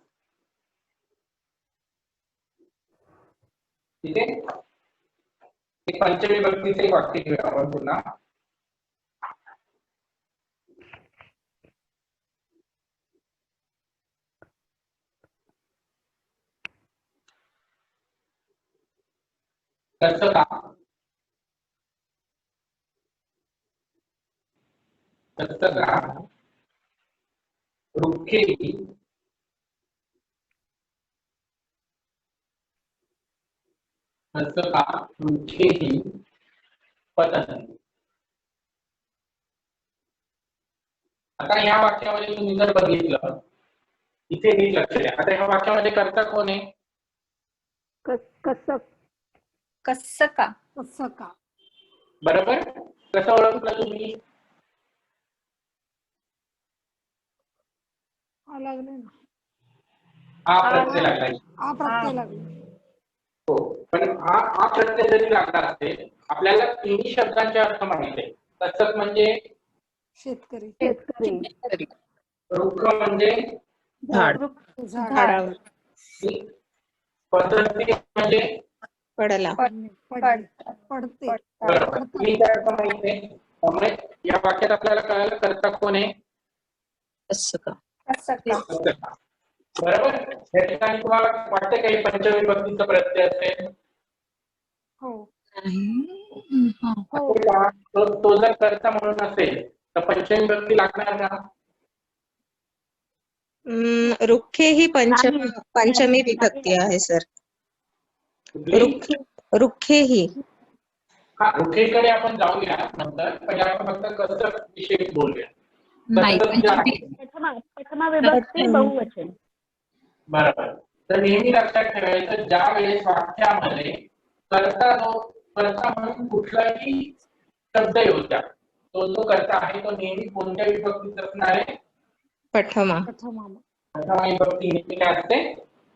ठीक आहे, एक पंचमी विभक्तीचे एक वाक्य घेऊया आपण पुन्हा. कसं का? कसं का रुखेही कसं का रुखेही पतंती. आता या वाक्यामध्ये तुम्ही जर बघितलं, इथे नीट लक्ष द्या. आता ह्या वाक्यामध्ये कर्ता कोण आहे? कसं का बरोबर. कसं ओळखलं तुम्ही? लागले ना, हा प्रत्यय लागला. हा प्रत्यय लागला. हो, पण हा प्रत्यय जरी लागला असेल, आपल्याला तिन्ही शब्दांचे अर्थ माहिती आहे. कसं म्हणजे शेतकरी, रुख म्हणजे झाड, झाड, पद्धती म्हणजे पडला, पडते. तिन्ही अर्थ माहिती आहे. त्यामुळे या वाक्यात आपल्याला कळायला कर्ता कोण आहे? कसं का. बरोबर. या ठिकाणी तुम्हाला वाटतं काही पंचविभक्तीचा प्रत्यय असेल? हो, तो जर कर्ता म्हणून असेल तर पंचमी विभक्ती लागणार का? रुखे ही पंचमी विभक्ती आहे सर. रुखे ही. हा, रुखेकडे आपण जाऊया नंतर, पण आपण फक्त कसं विषयी बोलूया. प्रथमा विभक्ती बहुवचन. बरोबर. तर नेहमी लक्षात ठेवायचं, ज्या वेळेस वाक्यामध्ये कर्ता म्हणून कुठलाही शब्द येऊ द्या, तो जो कर्ता आहे तो नेहमी कोणत्या विभक्तीत असणार आहे? प्रथमा विभक्ती नेहमी काय असते?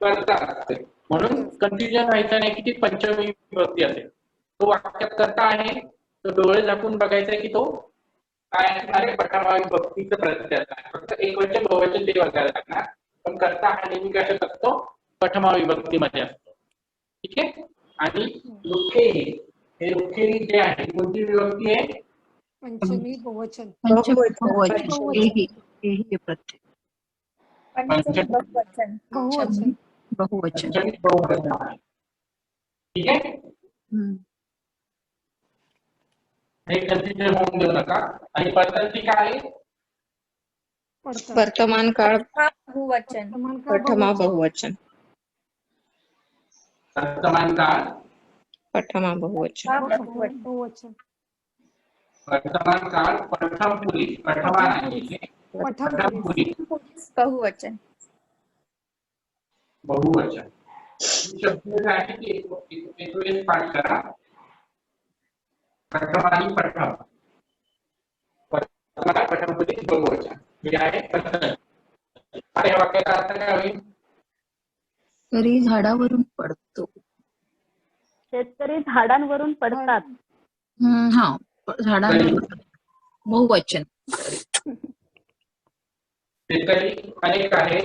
कर्ता असते. म्हणून कन्फ्युजन व्हायचं नाही की ती पंचमी विभक्ती असेल. तो वाक्यात कर्ता आहे, तो डोळे झाकून बघायचा की तो काय असणार आहे? प्रथमा विभक्तीचं प्रत्यय असणार. फक्त एक वचन बहुवचन ते बघायला लागणार, पण कर्ता हा नेहमी कशात असतो? प्रथमा विभक्तीमध्ये असतो. ठीक आहे. आणि रुखेरी, हे रुखेरी जे आहे कोणती विभक्ती आहे? पंचमी बहुवचन. पंचमी बहुवचन. बहुवचन. हेही प्रत्यय. पंचमी बहुवचन. बहुवचन. बहुवचन. पंचमी बहुवचन आहे. ठीक आहे, हम्म. हे कन्फ्युजन होऊन देऊ नका. आणि पद्धती काय आहे? पडतात. वर्तमान काळ बहुवचन. वर्तमान काळ प्रथमा बहुवचन. बहुवचन. वर्तमान काळ प्रथमा बहुवचन. बहुवचन. वर्तमान काळ प्रथम पुरुष, प्रथमा नाही, प्रथम पुरुष बहुवचन. बहुवचन. शब्द आहे की एक वेळेस पाठ करा. प्रथम आणि प्रथम, वर्तमान प्रथम पुरुष बहुवचन हे आहे पद्धत. आता या वाक्याचा अर्थ काय होईल? तरी झाडावरून पडतो. शेतकरी झाडांवरून पडतात. हा, झाडांवर बहुवचन. शेतकरी अनेक आहे,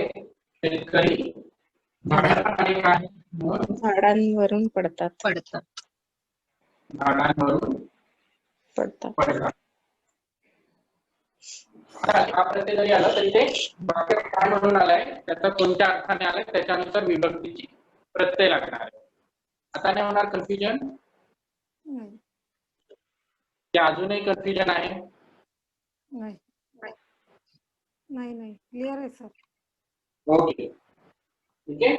शेतकरी अनेक आहे म्हणून झाडांवरून पडतात. झाडांवरून पडतात. पडतात. आता हा प्रत्यय जरी आला तरी ते वाक्य काय म्हणून आलाय, त्याचा कोणत्या अर्थाने आलाय त्याच्यानुसार विभक्तीची प्रत्यय लागणार आहे. आता नाही होणार कन्फ्युजन? नाही. ते अजूनही कन्फ्युजन आहे? नाही नाही क्लिअर आहे सर. ओके, ठीक आहे.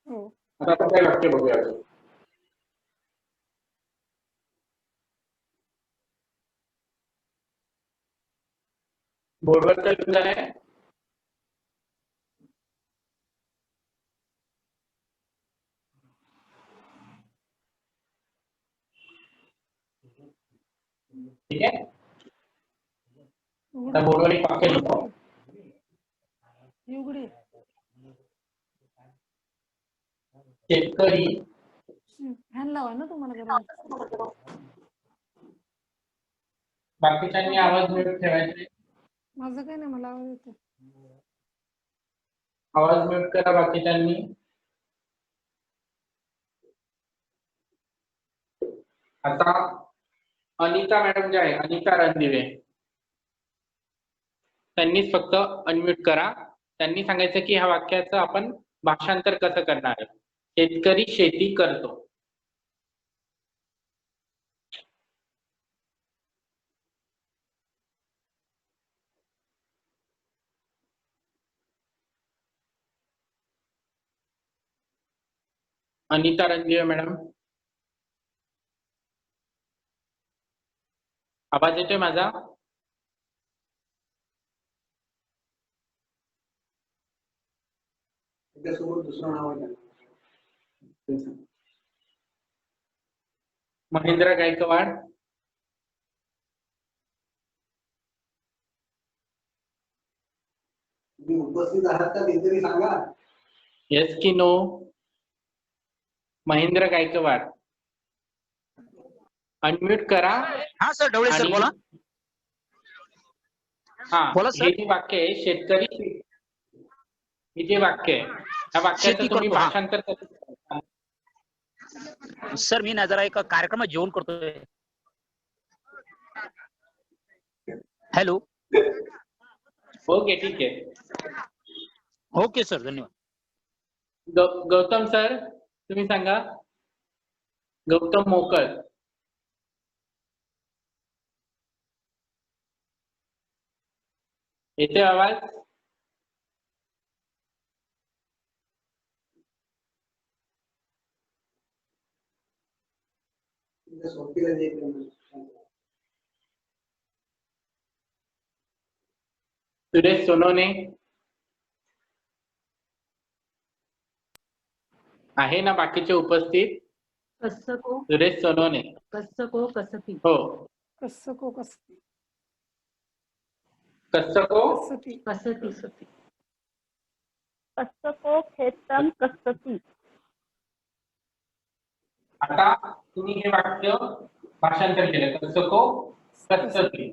हो. आता आपण काय वाक्य बघूया अजून. बोर्डवर तर लिहून झालंय. ठीक आहे, आता बोर्डवर एक वाक्य लिहू. उघडे. शेतकरी फॅन लावा ना तुम्हाला जरा. बाकीच्यांनी आवाज म्यूट ठेवायचे. माझं काय नाही, मला आवाज येतो. आवाज म्यूट करा बाकीच्यांनी. आता अनिता मॅडम जे आहे, अनिता रणदिवे, त्यांनीच फक्त अनम्यूट करा. त्यांनी सांगायचं की ह्या वाक्याचं आपण भाषांतर कसं करणार आहे. शेतकरी शेती करतो. अनिता रणदिवे मॅडम, आवाज येतोय माझा? त्याच्यासोबत दुसरं नाव आहे त्यांना. महेंद्र गायकवाड, तुम्ही उपस्थित आहात का ते तरी सांगा. येस की नो? महेंद्र गायकवाड अनम्यूट करा. हा सर, ढवळे सर बोला. हा, बोला सर. हे जे वाक्य आहे शेतकरी, हे जे वाक्य आहे त्या वाक्याचं शेती तुम्ही करतो, हा. भाषांतर कसं करता? सर मी ना जरा एका कार्यक्रमात जेवण करतोय. हॅलो. ओके, ठीक आहे. ओके सर, धन्यवाद. गौतम सर, तुम्ही सांगा. गौतम मोकळ, येते आवाज? सोबतीला जे सुरेश सोनवणे आहे ना बाकीचे उपस्थित? कसको सुरेश सोनवणे. कसको कसती. हो. कसको कसती. कसको कसती. कसती. कसको खेतम कसती. आता तुम्ही हे वाक्य भाषांतर केलं. कसको कसती,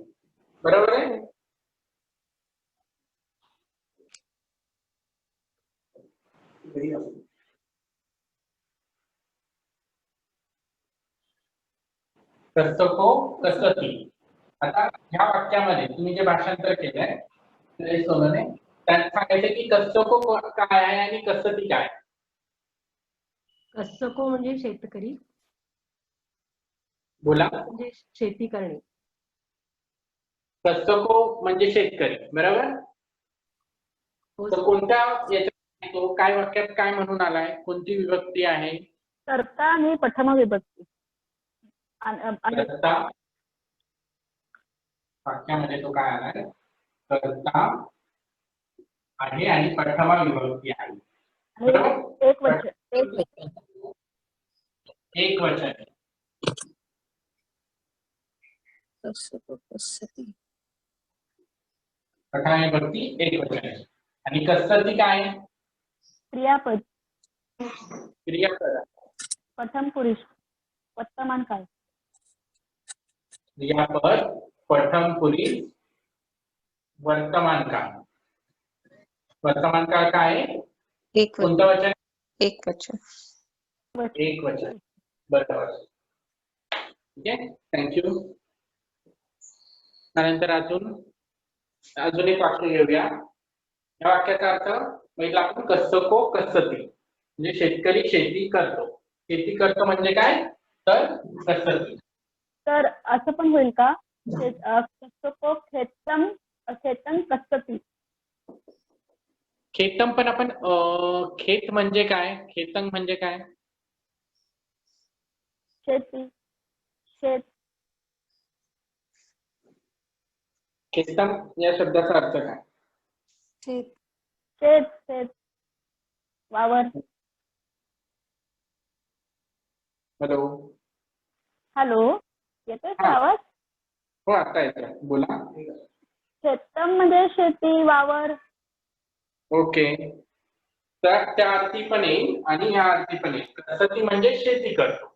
बरोबर आहे? कसको कसती. आता ह्या वाक्यामध्ये तुम्ही जे भाषांतर केलंय सोनूने त्यात सांगायचं की कसको काय आहे आणि कसती काय. कसको म्हणजे शेतकरी, बोला. म्हणजे शेती करणे. कसको म्हणजे शेतकरी, बरोबर. हो तर कोणत्या याच्यात तो काय वाक्यात काय म्हणून आलाय, कोणती विभक्ती आहे. कर्ता आणि प्रथम विभक्ती कर्ता वाक्यामध्ये तो काय आलाय, कर्ता आहे आणि प्रथमा विभक्ती आहे, बरोबर. एक वचन. एक वचन. कसको कसती. प्रथमा विभक्ती एक वचन आहे. आणि कसती काय आहे, क्रियापद. क्रियापद. प्रथम पुरुष. वर्तमान काळ. क्रियापद प्रथम पुरुष वर्तमान काळ. वर्तमान काळ काय आहे, एक कोणतं वचन. एक वचन. एक वचन, बरोबर. ठीक आहे, थँक्यू. त्यानंतर अजून एक वाक्य घेऊया. या वाक्याचा अर्थ पहिला आपण कसको कसती म्हणजे शेतकरी शेती करतो. शेती करतो म्हणजे काय, तर कसती. तर असं पण होईल का, कसको खेतम खेतन कसती. खेतम पण आपण खेत म्हणजे काय, खेतंग म्हणजे काय. शेती. शेत. खेतम या शब्दाचा अर्थ काय. शेत. शेत. शेत. वावर. हॅलो. हॅलो, येतोय का हा. आवाज. हो, आता येतोय, बोला. शेतम म्हणजे शेती, वावर. ओके, तर त्या अर्थी पण येईल आणि ह्या अर्थी पण येईल. कसती म्हणजे शेती करतो,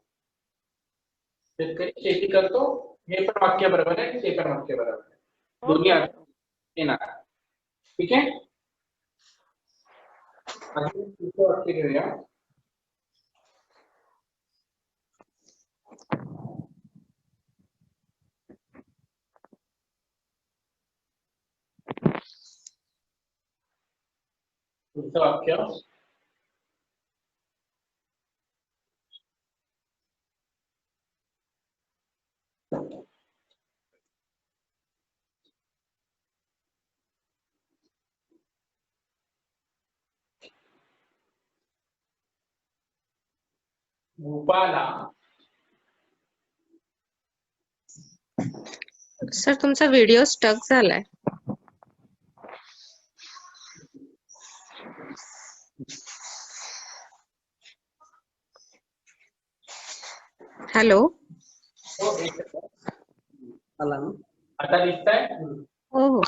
शेतकरी शेती करतो. हे पण वाक्य बरोबर आहे, ते पण वाक्य बरोबर आहे. दोन्ही अर्थ येणार. ठीक आहे. अजून दुसरं वाक्य घेऊया. पुढचं वाक्य. भूपाला. सर तुमचा व्हिडिओ स्टक झालाय. हॅलो. हो, एक आला ना. आता दिसतंय. हो हो.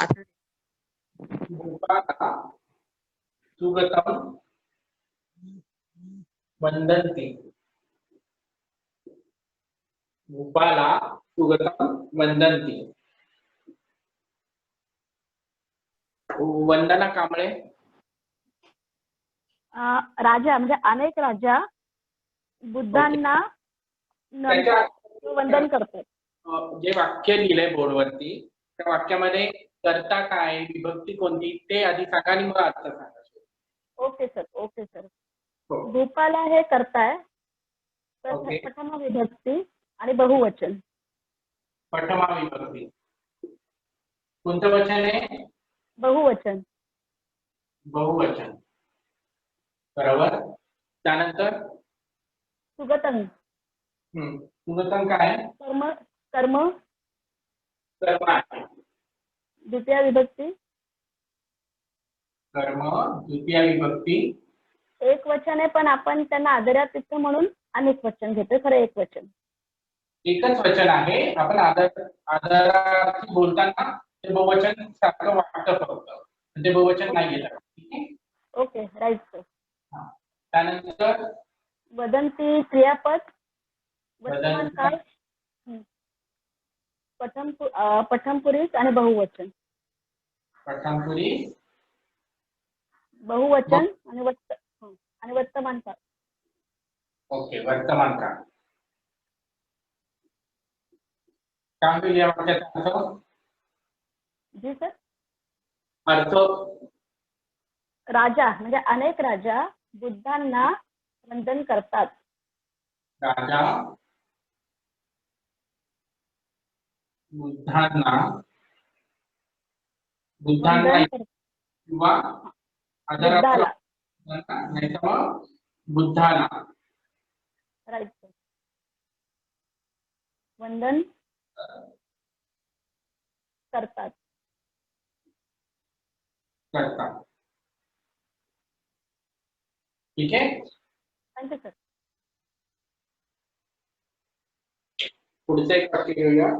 भूपाला सुगतम वंदन्ति. भूपाला सुगतम वंदन्ति. वंदना कांबळे. राजा म्हणजे अनेक राजा बुद्धांना वंदन करतात. जे वाक्य लिहिलंय बोर्डवरती त्या वाक्यामध्ये कर्ता काय, विभक्ती कोणती ते आधी सांगा आणि मग अर्थ सांगा. Okay sir, okay sir. हो. भूपाला हे करताय, ओके. प्रथम विभक्ती आणि बहुवचन. प्रथमा विभक्ती. कोणतं वचन आहे, बहुवचन. बहुवचन, बरोबर. त्यानंतर सुगतम. सुगतम काय, कर्म. कर्म. कर्म आहे. द्वितीय विभक्ती. कर्म द्वितीय विभक्ती. एक वचन आहे पण आपण त्यांना आदरातिथ्य म्हणून अनेक वचन घेतोय, खरं एक वचन. एकच वचन आहे, आपण आदरार्थी बोलताना ते बहुवचन सारखं वाटतं फक्त, ते बहुवचन नाही घेतात. ठीक आहे. Okay, right sir. त्यानंतर वदंती क्रियापद. वर्तमान वदंती. काळ. प्रथम पुरुष आणि बहुवचन. प्रथम पुरुष. बहुवचन आणि वर्तमान काळ. ओके, वर्तमान काळ. काय होईल या वाक्याचा अर्थ? जी सर. अर्थ राजा म्हणजे अनेक राजा बुद्धांना वंदन करतात. राजा बुद्धांना वंदन करतात. किंवा आदरार्थ बुद्धाला. नाही तर मग बुद्धाला राईट सर. वंदन करतात. करतात. ठीक आहे. Thank you sir. पुढचं एक वाक्य घेऊया.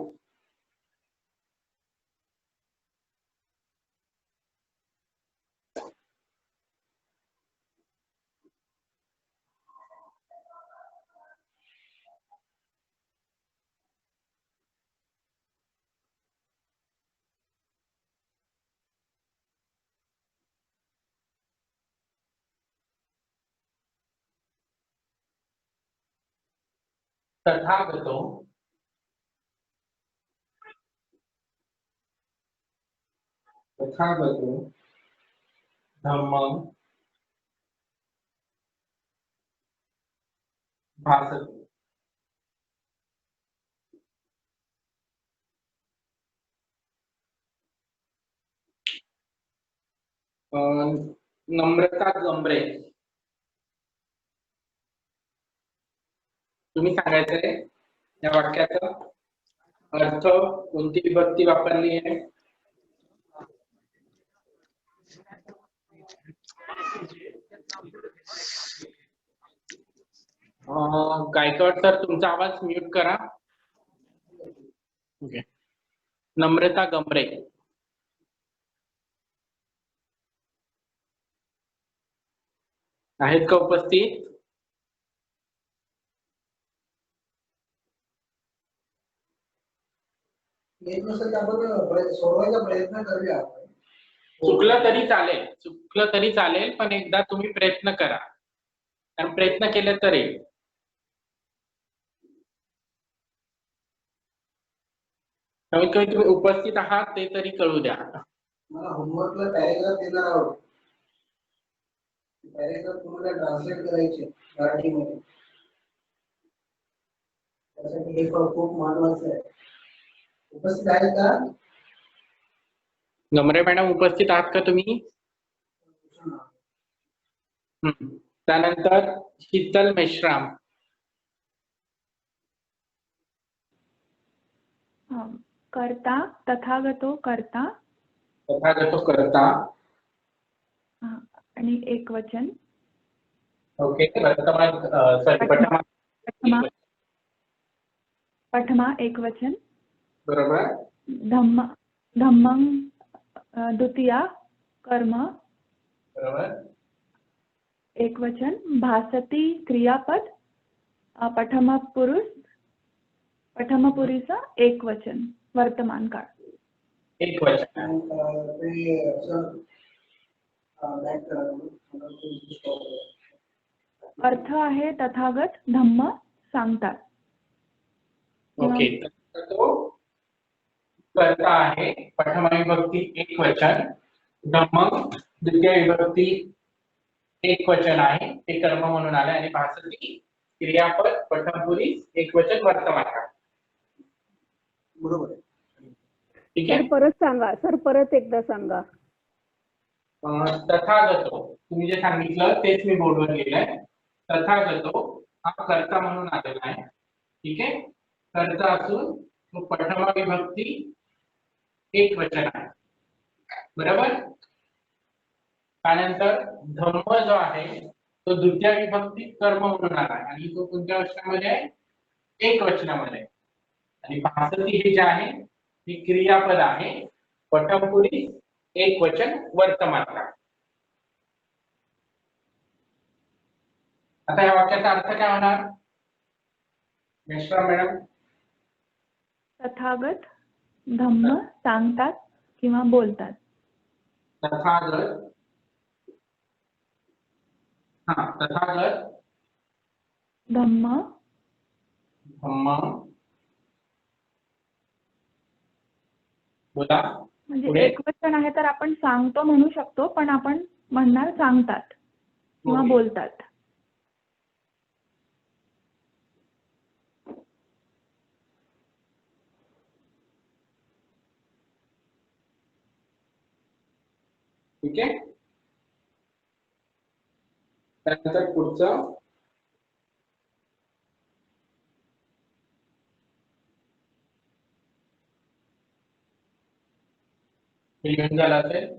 तथागतो धम्मं भासते. नम्रता गमरे. तुम्ही सांगायचंय या वाक्याचा अर्थ, कोणती विभक्ती वापरली आहे? गायकवाड सर तुमचा आवाज म्यूट करा. ओके. नम्रता गमरे. आहेत का उपस्थित? सोडवायचा प्रयत्न करूया. चुकलं तरी चालेल पण एकदा तुम्ही प्रयत्न करा, कारण प्रयत्न केले तरी कमीत कमी तुम्ही उपस्थित आहात ते तरी कळू द्या. मला होमवर्कला पॅरेग्राफ देणार आहोत. पॅरेग्राफ तुम्हाला ट्रान्सलेट करायचे मराठीमध्ये. त्यासाठी हे खूप महत्वाचं आहे. उपस्थित आहेत का? गमरे मॅडम उपस्थित आहात का तुम्ही? त्यानंतर शीतल मेश्राम. कर्ता तथागतो कर्ता. तथागतो कर्ता आणि एक वचन. ओके. पठमा एक वचन. बरोबर. धम्मं द्वितीया कर्म. बरोबर. एक वचन. भासती क्रियापद. प्रथम पुरुष एक वचन वर्तमान काळ. एक वचन. अर्थ आहे तथागत धम्म सांगतात. ओके. तो कर्ता आहे, प्रथम विभक्ती एक वचन. धम्म द्वितीय विभक्ती एक वचन आहे, ते कर्म म्हणून आले. आणि भासती क्रियापद प्रथम पुरुष एक वचन वर्तमान काळ. बरोबर. ठीक आहे. परत सांगा सर, परत एकदा सांगा. तथागतो तुम्ही जे सांगितलं तेच मी बोर्डवर लिहिलंय. तथागतो हा कर्ता म्हणून आलेला आहे. ठीक आहे. कर्ता असून तो प्रथम विभक्ती एक वचन आहे. बरोबर. त्यानंतर धम्म जो आहे तो द्वितीय विभक्ती कर्म म्हणून आला आहे आणि तो कोणत्या वचनामध्ये आहे? एक वचनामध्ये. आणि भासती हे जे आहे हे क्रियापद आहे, प्रथम पुरुष एक वचन वर्तमान काळ. आता या वाक्याचा अर्थ काय होणार मेश्राम मॅडम? तथागत धम्म सांगतात किंवा बोलतात. तथागत धम्म धम्म बोला. म्हणजे पुढे. एकवचन आहे तर आपण सांगतो म्हणू शकतो, पण आपण म्हणणार सांगतात किंवा ओके. बोलतात. ठीक आहे. त्यानंतर पुढचं हे घेऊन झालं असेल.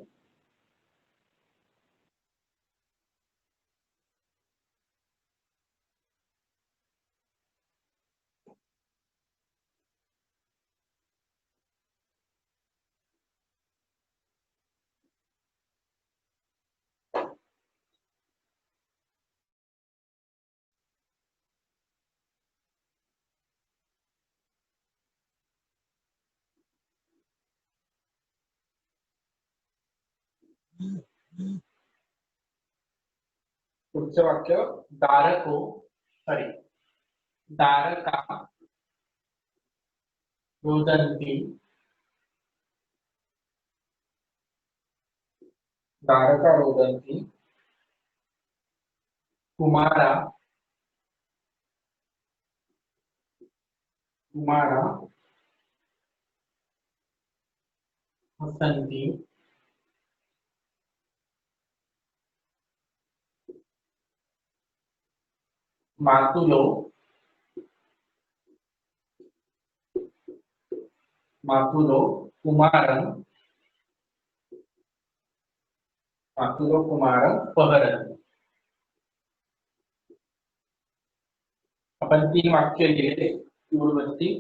पुढचं वाक्य दारको सॉरी दारका रोदन्ति दारका रोदन्ति कुमारा कुमारा हसन्ति मातुलो मातुलो कुमारं मातुलो कुमारं पहरन्ति. आपण 3 वाक्य लिहिले पूर्ववर्ती.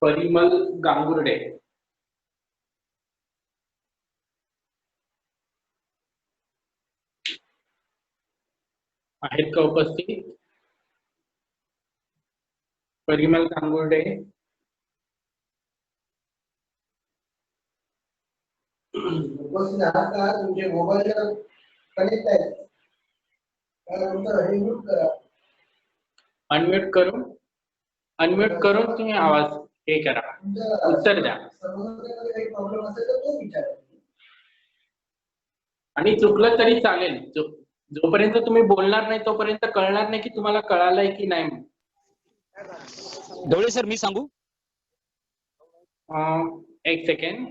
परिमल गांगुर्डे आहेत का उपस्थित? परिमल गांगुर्डे उपस्थित आहात का? तुमचे मोबाईल कनेक्ट आहेत तर तुमचं हे म्यूट करा. अनम्यूट करून तुम्ही आवाज हे करा, उत्तर द्या. सर्वसाधारणपणे काही प्रॉब्लेम असेल तर तो विचारा. आणि चुकलं तरी चालेल. जोपर्यंत तुम्ही बोलणार नाही तोपर्यंत कळणार नाही की तुम्हाला कळालंय की नाही. ढवळे सर मी सांगू? एक सेकंड.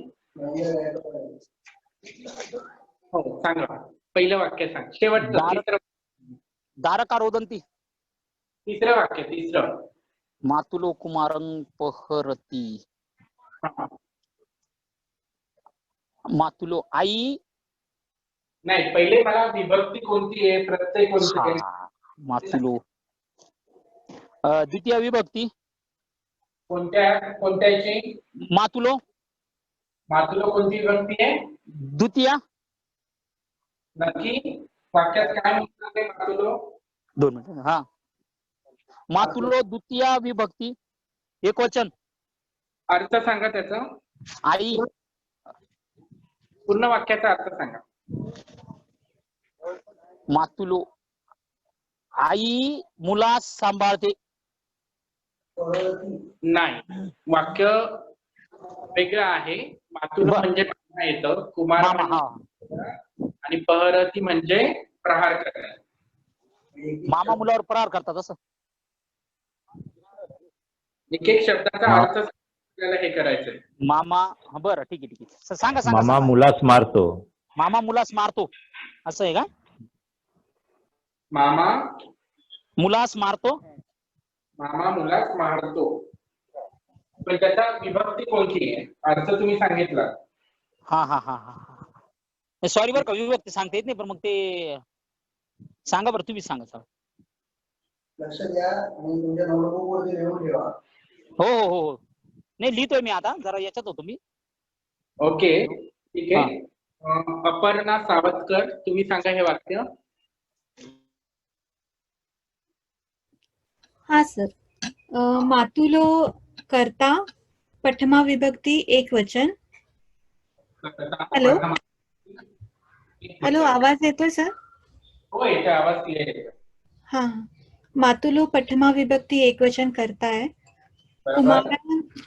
हो सांगा. पहिलं वाक्य सांग. शेवटचं दारका रोदन्ति. तिसरं वाक्य. तिसरं. मातुलो कुमारं पहरती. मातुलो आई. नाही, पहिले मला विभक्ती कोणती आहे, प्रत्यय कोणती आहे. मातुलो द्वितीय विभक्ती कोणत्याची? मातुलो. मातुलो कोणती विभक्ती आहे? द्वितीय. नक्की वाक्यात काय म्हणतात ते मातुलो? 2 मिनिट. हा मातुलो द्वितीय विभक्ती एकवचन. अर्थ सांगा त्याचा. आई. पूर्ण वाक्याचा अर्थ सांगा. मातुलो आई मुलास सांभाळते. नाही, वाक्य वेगळं आहे. मातुलो म्हणजे मामा येतं, कुमार आणि पहरती म्हणजे प्रहार करणे. मामा मुलावर प्रहार करतात असं. एक एक शब्दाचा अर्थ आपल्याला हे करायचंय. मामा. बरं ठीक आहे. सांगा. मामा मुलास मारतो. मामा मुलास मारतो असं आहे का? मामा मुलास मारतो. मामा मुलास मारतो. पण त्याचा विभक्ती कोणती आहे? अर्थ तुम्ही सांगितला. हा. सॉरी बरं का, विभक्ती सांगता येत नाही, पण मग ते सांगा बरं, तुम्ही सांगा. लक्ष द्या आणि तुमच्या नोटबुक वरती लिहून ठेवा. हो. नाही लिहितोय मी आता, जरा याच्यात होतो मी. ओके ठीक आहे. अपर्णा सावतकर तुम्ही सांगा हे वाक्य. हा सर. मातुलो करता प्रथमा विभक्ती एकवचन. हॅलो आवाज येतोय सर? हो येतोय आवाज क्लिअर येतोय. हाँ, मातुलो प्रथमा विभक्ती एकवचन कर्ता आहे. बरोबर.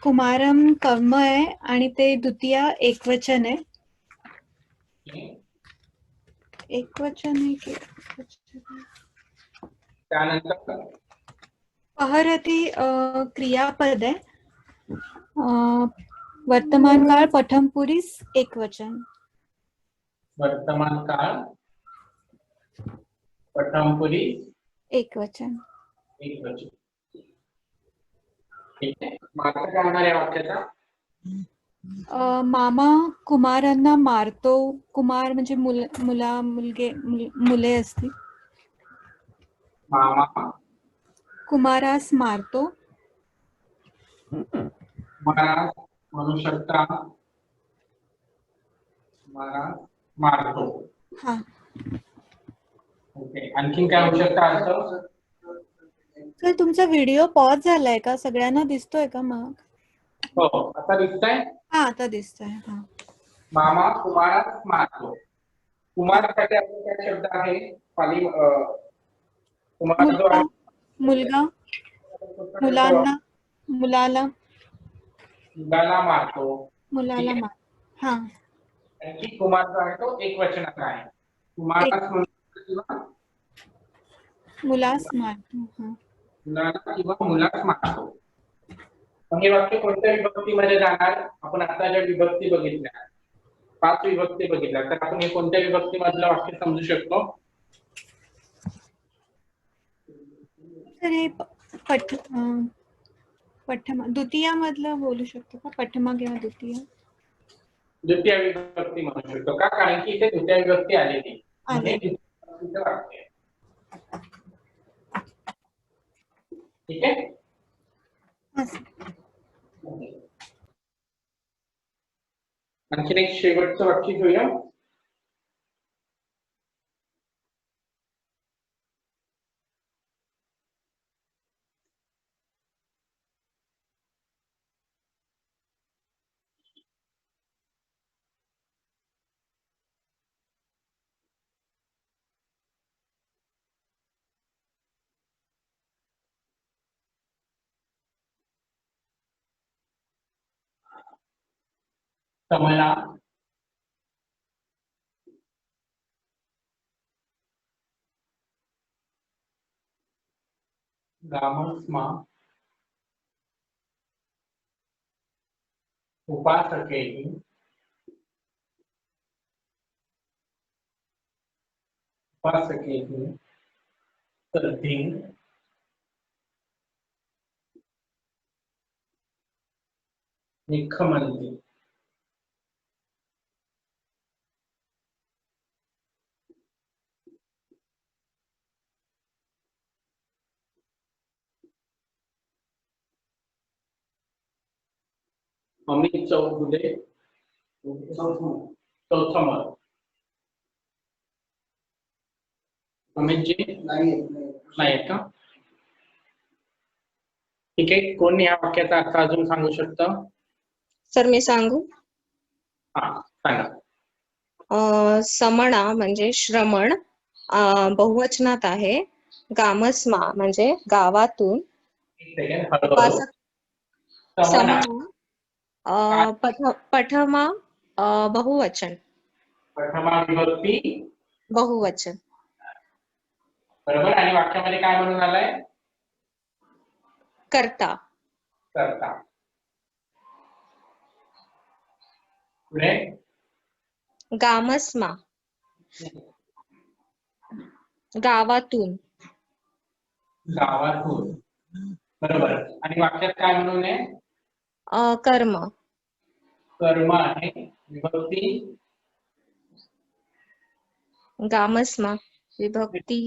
कुमारम कर्म आहे आणि ते द्वितीय एकवचन आहे. एकवचन आहे की त्यानंतर पहरती क्रियापद आहे. वर्तमान काळ प्रथम पुरुष एकवचन. वर्तमान काळ प्रथम पुरुष एकवचन. एकवचन. ठीक आहे. मग आता काय होणार या वाक्याचा? मामा कुमारांना मारतो. कुमार म्हणजे मुले असतील. मामा कुमारास मारतो. कुमारास म्हणू शकता. कुमारास मारतो. हा. ओके. आणखीन काय होऊ शकतं अर्थ? सर तुमचा व्हिडिओ पॉज झालाय का? सगळ्यांना दिसतोय का मग? हो, आता दिसतंय? हा, आता दिसतोय. हा. मामा कुमारास मारतो. कुमारासाठी आपला काय शब्द आहे? पाली कुमार जो आहे मुलगा, मुलाला मारतो. मुलाला मार. हा. आणखी कुमार जो आहे तो एकवचनाचा आहे. कुमारास किंवा मुलास मारतो. हा. मुलाला किंवा मुलास मारतो. मग हे वाक्य कोणत्या विभक्तीमध्ये जाणार? आपण आता ज्या विभक्ती बघितल्या 5 विभक्ती बघितल्या, तर आपण हे कोणत्या विभक्तीमधलं वाक्य समजू शकतो? तर हे पठमा द्वितीय मधलं बोलू शकतो का? पठमा किंवा द्वितीय? द्वितीय विभक्ती म्हणू शकतो का? कारण की इथे द्वितीय विभक्ती आलेली आहे. ठीक आहे. आणखीन एक शेवटचं वाक्य घेऊया. कमला गामस्मा उपासकेहि तद्धि निखमन्ति. मम्मी चौगुले चौथा मत. मम्मी जी नाही का? ठीक आहे. कोण या वाक्याचा अर्थ अजून सांगू शकतं? सर मी सांगू? हा, सांगा. समणा म्हणजे श्रमण बहुवचनात आहे. गामस्मा म्हणजे गावातून. पठमा बहुवचन. प्रथमा विभक्ती बहुवचन. बरोबर. आणि वाक्यामध्ये काय म्हणून आलंय? कर्ता. कर्ता. पुढे गामस्मा गावातून. गावातून. बरोबर. आणि वाक्यात काय म्हणून आहे? कर्म. कर्म आहे. विभक्ती गामस्मा विभक्ती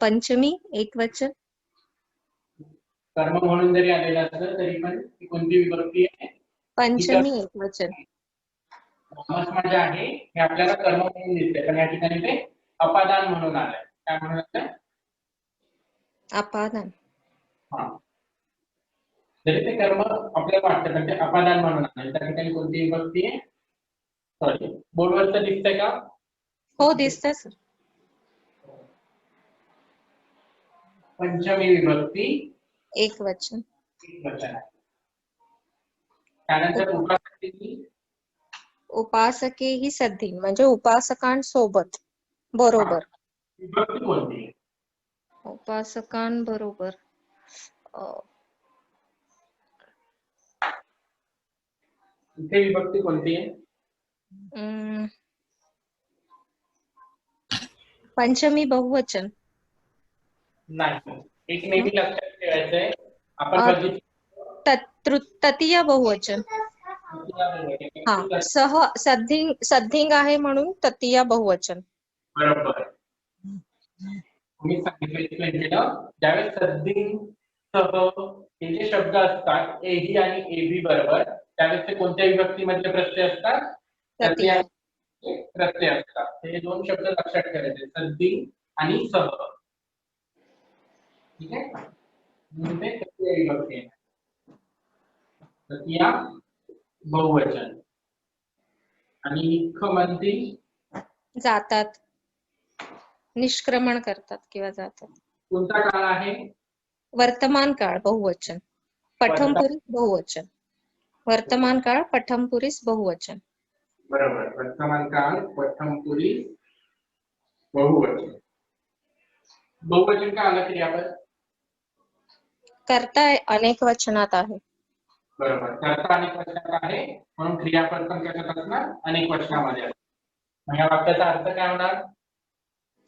पंचमी एकवचन. कर्म म्हणून जरी आलेलं असलं तरी पण ती कोणती विभक्ती आहे? पंचमी एकवचन. गामस्मा जे आहे हे आपल्याला कर्म म्हणून दिसते, पण या ठिकाणी ते अपादान म्हणून आलंय. काय म्हणून आलंय? अपादान. हा. जरी ते कर्म आपल्याला वाटतं पण ते अपादान म्हणून आलंय. त्या ठिकाणी कोणती विभक्ती आहे? सॉरी, बोर्डवर तर दिसतंय का? हो दिसतंय सर. पंचमी विभक्ती एक वचन. एकवचन आहे. त्यानंतर उपासकेही उपासकेही सद्धिन म्हणजे उपासकांसोबत. बरोबर. विभक्ती कोणती आहे? उपासकांबरोबर. इथे विभक्ती कोणती आहे? पंचमी बहुवचन. नाही. एक नेहमी लक्षात ठेवायचंय, आपण बघितलं तृतीय बहुवचन. हा, सद्धिंग आहे म्हणून तृतीय बहुवचन. बरोबर. मी सांगितलं ज्यावेळेस सद्धिंग सह हे जे शब्द असतात एही आणि एबी बरोबर, त्यावेळेस ते कोणत्या विभक्तीमधले प्रत्यय असतात? तृतीय प्रत्यय असतात. हे दोन शब्द लक्षात ठेवायचे, सद्धिंग आणि सह. ठीक आहे, म्हणजे तृतीय विभक्ती आहे. तृतीय बहुवचन. आणि निष्क्रमंती जातात, निष्क्रमण करतात किंवा जातात. कोणता काळ आहे? वर्तमान काळ बहुवचन. पठमपुरुष बहुवचन. वर्तमान काळ पठमपुरुष बहुवचन. बरोबर. वर्तमान काळ पठमपुरुष बहुवचन. बहुवचन का आलं क्रियापद? कर्ता अनेक वचनात आहे. बरोबर. कर्ता अनेक वचनात आहे म्हणून क्रियापद पण कशात असणार? अनेक वचनामध्ये. मग या वाक्याचा अर्थ काय होणार?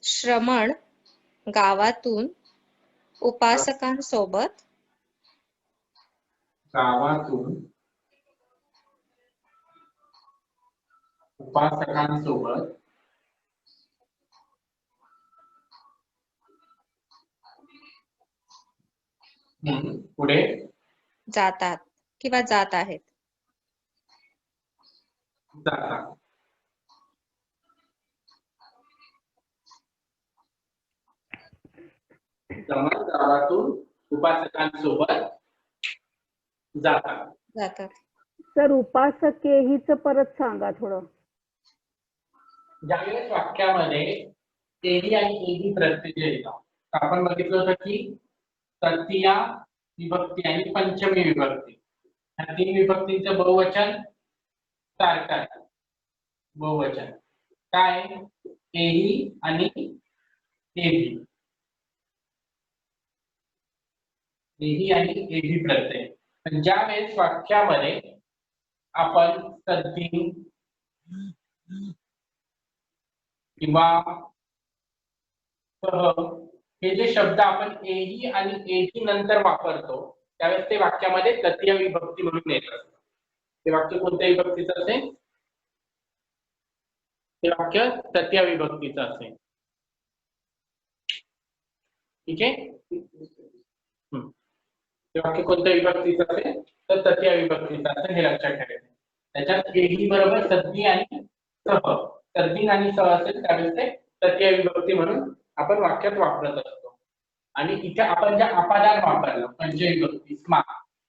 श्रमण गावातून उपासकांसोबत पुढे जातात किंवा जात आहेत. जातात. गावातून उपासकांसोबत जातात. सर उपासकेहीच परत सांगा थोडं. ज्यावेळेस वाक्यामध्ये एही आणि एबी प्रत्यय येतात, आपण बघितलं होतं की तृतीया विभक्ती आणि पंचमी विभक्ती या तीन विभक्तींचं बहुवचन सारखं आहे. बहुवचन काय? एही आणि एबी. एही आणि एबी प्रत्यय. पण ज्या वेळेस वाक्यामध्ये आपण सद्धिंग किंवा सह हे जे शब्द आपण एही आणि एही नंतर वापरतो त्यावेळेस ते वाक्यामध्ये तृतीय विभक्ती म्हणून येत असतं. ते वाक्य कोणत्या विभक्तीचं असेल? ते वाक्य तृतीय विभक्तीचं असेल. ठीक आहे. ते वाक्य कोणत्या विभक्तीचं असेल तर तृतीय विभक्तीचं असेल, हे लक्षात ठेवायचं. त्याच्यात एही बरोबर सद्धी आणि सह, सद्धी आणि सह असेल त्यावेळेस ते तृतीय विभक्ती म्हणून आपण वाक्यात वापरत असतो. आणि इथे आपण जे अपादान वापरलं पंचमी विभक्ती स्मा,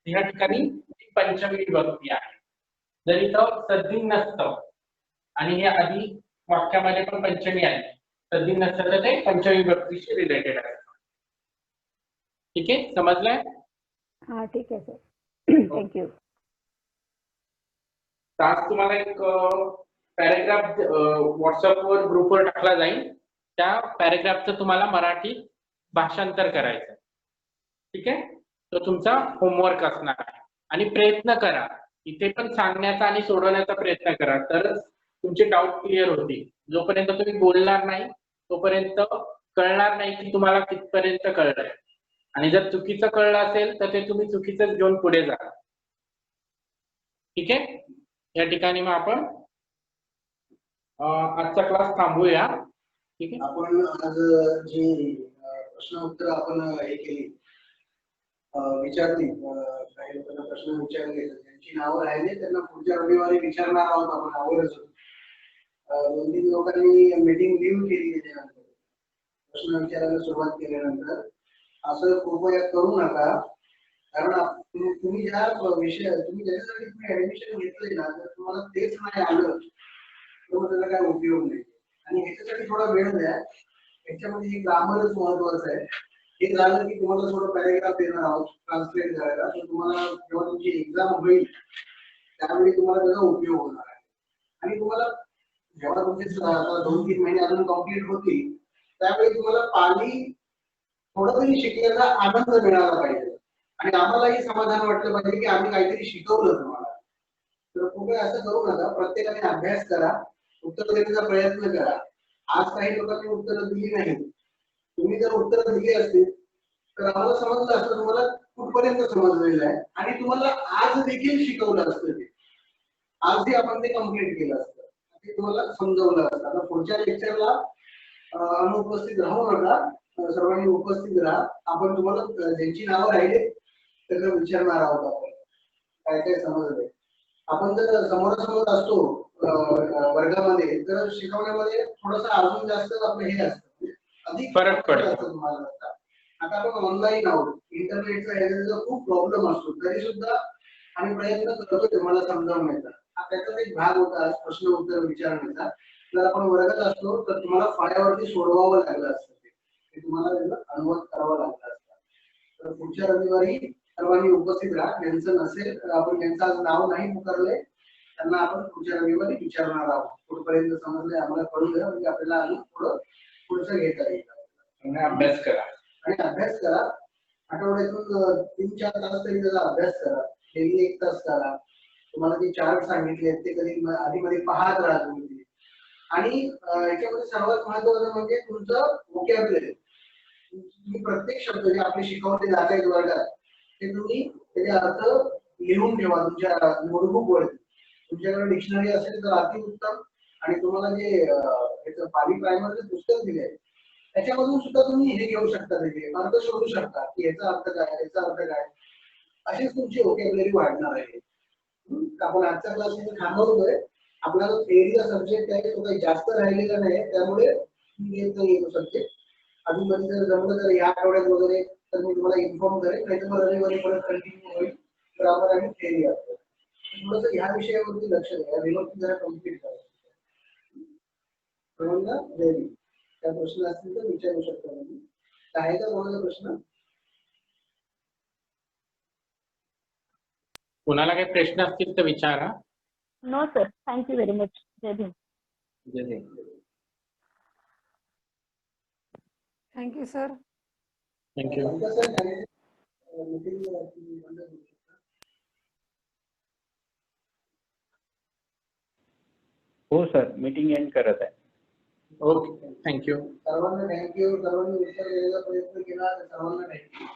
या ठिकाणी पंचमी विभक्ती आहे. जर इथं सद्धी नसतं आणि हे आधी वाक्यामध्ये पण पंचमी आहे, सद्धी नसतं तर ते पंचमी विभक्तीशी रिलेटेड आहे. ठीक आहे, समजलंय? हा ठीक आहे सर, थँक्यू. आज तुम्हाला एक पॅरेग्राफ व्हॉट्सअपवर ग्रुपवर टाकला जाईल. त्या पॅरेग्राफचं तुम्हाला मराठी भाषांतर करायचं. ठीक आहे, तो तुमचा होमवर्क असणार आहे. आणि प्रयत्न करा, इथे पण सांगण्याचा आणि सोडवण्याचा प्रयत्न करा, तरच तुमचे डाऊट क्लिअर होतील. जोपर्यंत तुम्ही बोलणार नाही तोपर्यंत कळणार नाही की तुम्हाला कितपर्यंत कळलंय. आणि जर चुकीचं कळलं असेल तर ते तुम्ही चुकीचं घेऊन पुढे जा. ठीक आहे, या ठिकाणी मग आपण आजचा क्लास थांबूया. ठीक आहे, आपण आज जी प्रश्न उत्तर आपण हे केली विचारली, काही लोकांना प्रश्न विचारले त्यांची नावं राहिले, त्यांना पुढच्या रविवारी विचारणार आहोत आपण आवडच. 2-3 लोकांनी मीटिंग लिहून केली. त्याच्यानंतर प्रश्न विचारायला सुरुवात केल्यानंतर असं कृपया करू नका, कारण तुम्ही ज्या विषय तुम्ही ज्याच्यासाठी तुम्ही ऍडमिशन घेतलंय ना, तर तुम्हाला तेच नाही आलं तर मग त्याचा काय उपयोग नाही. आणि ह्याच्यासाठी थोडा वेळ द्या. ह्याच्यामध्ये ग्रामरच महत्वाचं आहे. हे झालं की तुम्हाला थोडं पॅरेग्राफ देणार आहोत ट्रान्सलेट करायला, तर तुम्हाला जेव्हा तुमची एक्झाम होईल त्यावेळी तुम्हाला त्याचा उपयोग होणार आहे. आणि तुम्हाला जेव्हा तुमचे 2-3 महिने अजून कम्प्लीट होतील त्यावेळी तुम्हाला पाली थोडं तरी शिकण्याचा आनंद मिळाला पाहिजे आणि आम्हालाही समाधान वाटलं पाहिजे की आम्ही काहीतरी शिकवलं तुम्हाला. तर कृपया असं करू नका, प्रत्येकाने अभ्यास करा, उत्तर देण्याचा प्रयत्न करा. आज काही लोकांनी उत्तरं दिली नाही, तुम्ही जर उत्तरं दिली असतील तर आम्हाला समजलं असतं तुम्हाला कुठपर्यंत समजलेलं आहे आणि तुम्हाला आज देखील शिकवलं असतं ते. आजही आपण ते कम्प्लीट केलं असतं, ते तुम्हाला समजवलं असतं. आता पुढच्या लेक्चरला अनुपस्थित राहू नका, सर्वांनी उपस्थित राहा. आपण तुम्हाला ज्यांची नावं राहिले त्यांना विचारणार आहोत आपण काय काय समजलंय. आपण जर समोरासमोर असतो वर्गामध्ये तर शिकवण्यामध्ये थोडंसं अजून जास्त आपलं हे असतं, अधिक फरक पडतो तुम्हाला. आता आपण ऑनलाईन आहोत, इंटरनेटचा याचा खूप प्रॉब्लेम असतो, तरी सुद्धा आम्ही प्रयत्न करतो तुम्हाला समजावण्याचा. त्याचाच एक भाग होता प्रश्न उत्तर विचारण्याचा. जर आपण वर्गात असतो तर तुम्हाला फळ्यावरती सोडवावं लागलं असतं, ते तुम्हाला त्याचा अनुवाद करावा लागला असता. तर पुढच्या रविवारी सर्वांनी उपस्थित राहा. ज्यांचं नसेल तर आपण ज्यांचं नाव नाही पुकारलंय त्यांना आपण पुढच्या रविवारी विचारणार आहोत. कुठपर्यंत समजलंय आम्हाला कळू द्या, म्हणजे आपल्याला अजून थोडं पुढचं घेता येईल. अभ्यास करा आणि अभ्यास करा. आठवड्यातून 3-4 तास तरी त्याचा अभ्यास करा. डेली 1 तास करा. तुम्हाला जे चार्ट सांगितले ते कधी आधी मध्ये पाहत राहा तुम्ही. आणि याच्यामध्ये सर्वात महत्त्वाचं म्हणजे तुमचं व्होकॅब्युलरी. तुम्ही प्रत्येक शब्द जे आपले शिकवले जात आहेत वर्गात ते तुम्ही त्याचे अर्थ लिहून ठेवा तुमच्या नोटबुक वरती. तुमच्याकडे डिक्शनरी असेल तर अति उत्तम. आणि तुम्हाला जे याचं पाली प्रायमरचं पुस्तक दिलंय त्याच्यामधून सुद्धा तुम्ही हे घेऊ शकता, त्याचे अर्थ शोधू शकता की याचा अर्थ काय, याचा अर्थ काय. अशीच तुमची व्होकॅब्युलरी वाढणार आहे. आपण आजचा क्लास थांबवतोय. आपला जो थेअरीचा सब्जेक्ट आहे तो काही जास्त राहिलेला नाही, त्यामुळे घेत नाही तो सब्जेक्ट. अजून मध्ये जर जमलं तर या आठवड्यात वगैरे तर मी तुम्हाला इन्फॉर्म करेन, नाही तर मग रविवारी परत कंटिन्यू होईल. तर आपण आम्ही थेअरी असतो थोडंसं ह्या विषयावरती लक्ष द्या. रिव्हिजन जरा कम्प्लीट करा. त्या प्रश्न असतील तर विचारू शकता तुम्ही. आहे का कोणाचा प्रश्न? कुणाला काही प्रश्न असतील तर विचारा. No sir, thank you very much. जय भीम. जय भीम. Thank you sir. थँक्यू. हो सर, मीटिंग एंड करत आहे. Okay, thank you. सर्वांना थँक्यू. सर्वांनी उत्तर देण्याचा प्रयत्न केला, सर्वांना थँक्यू.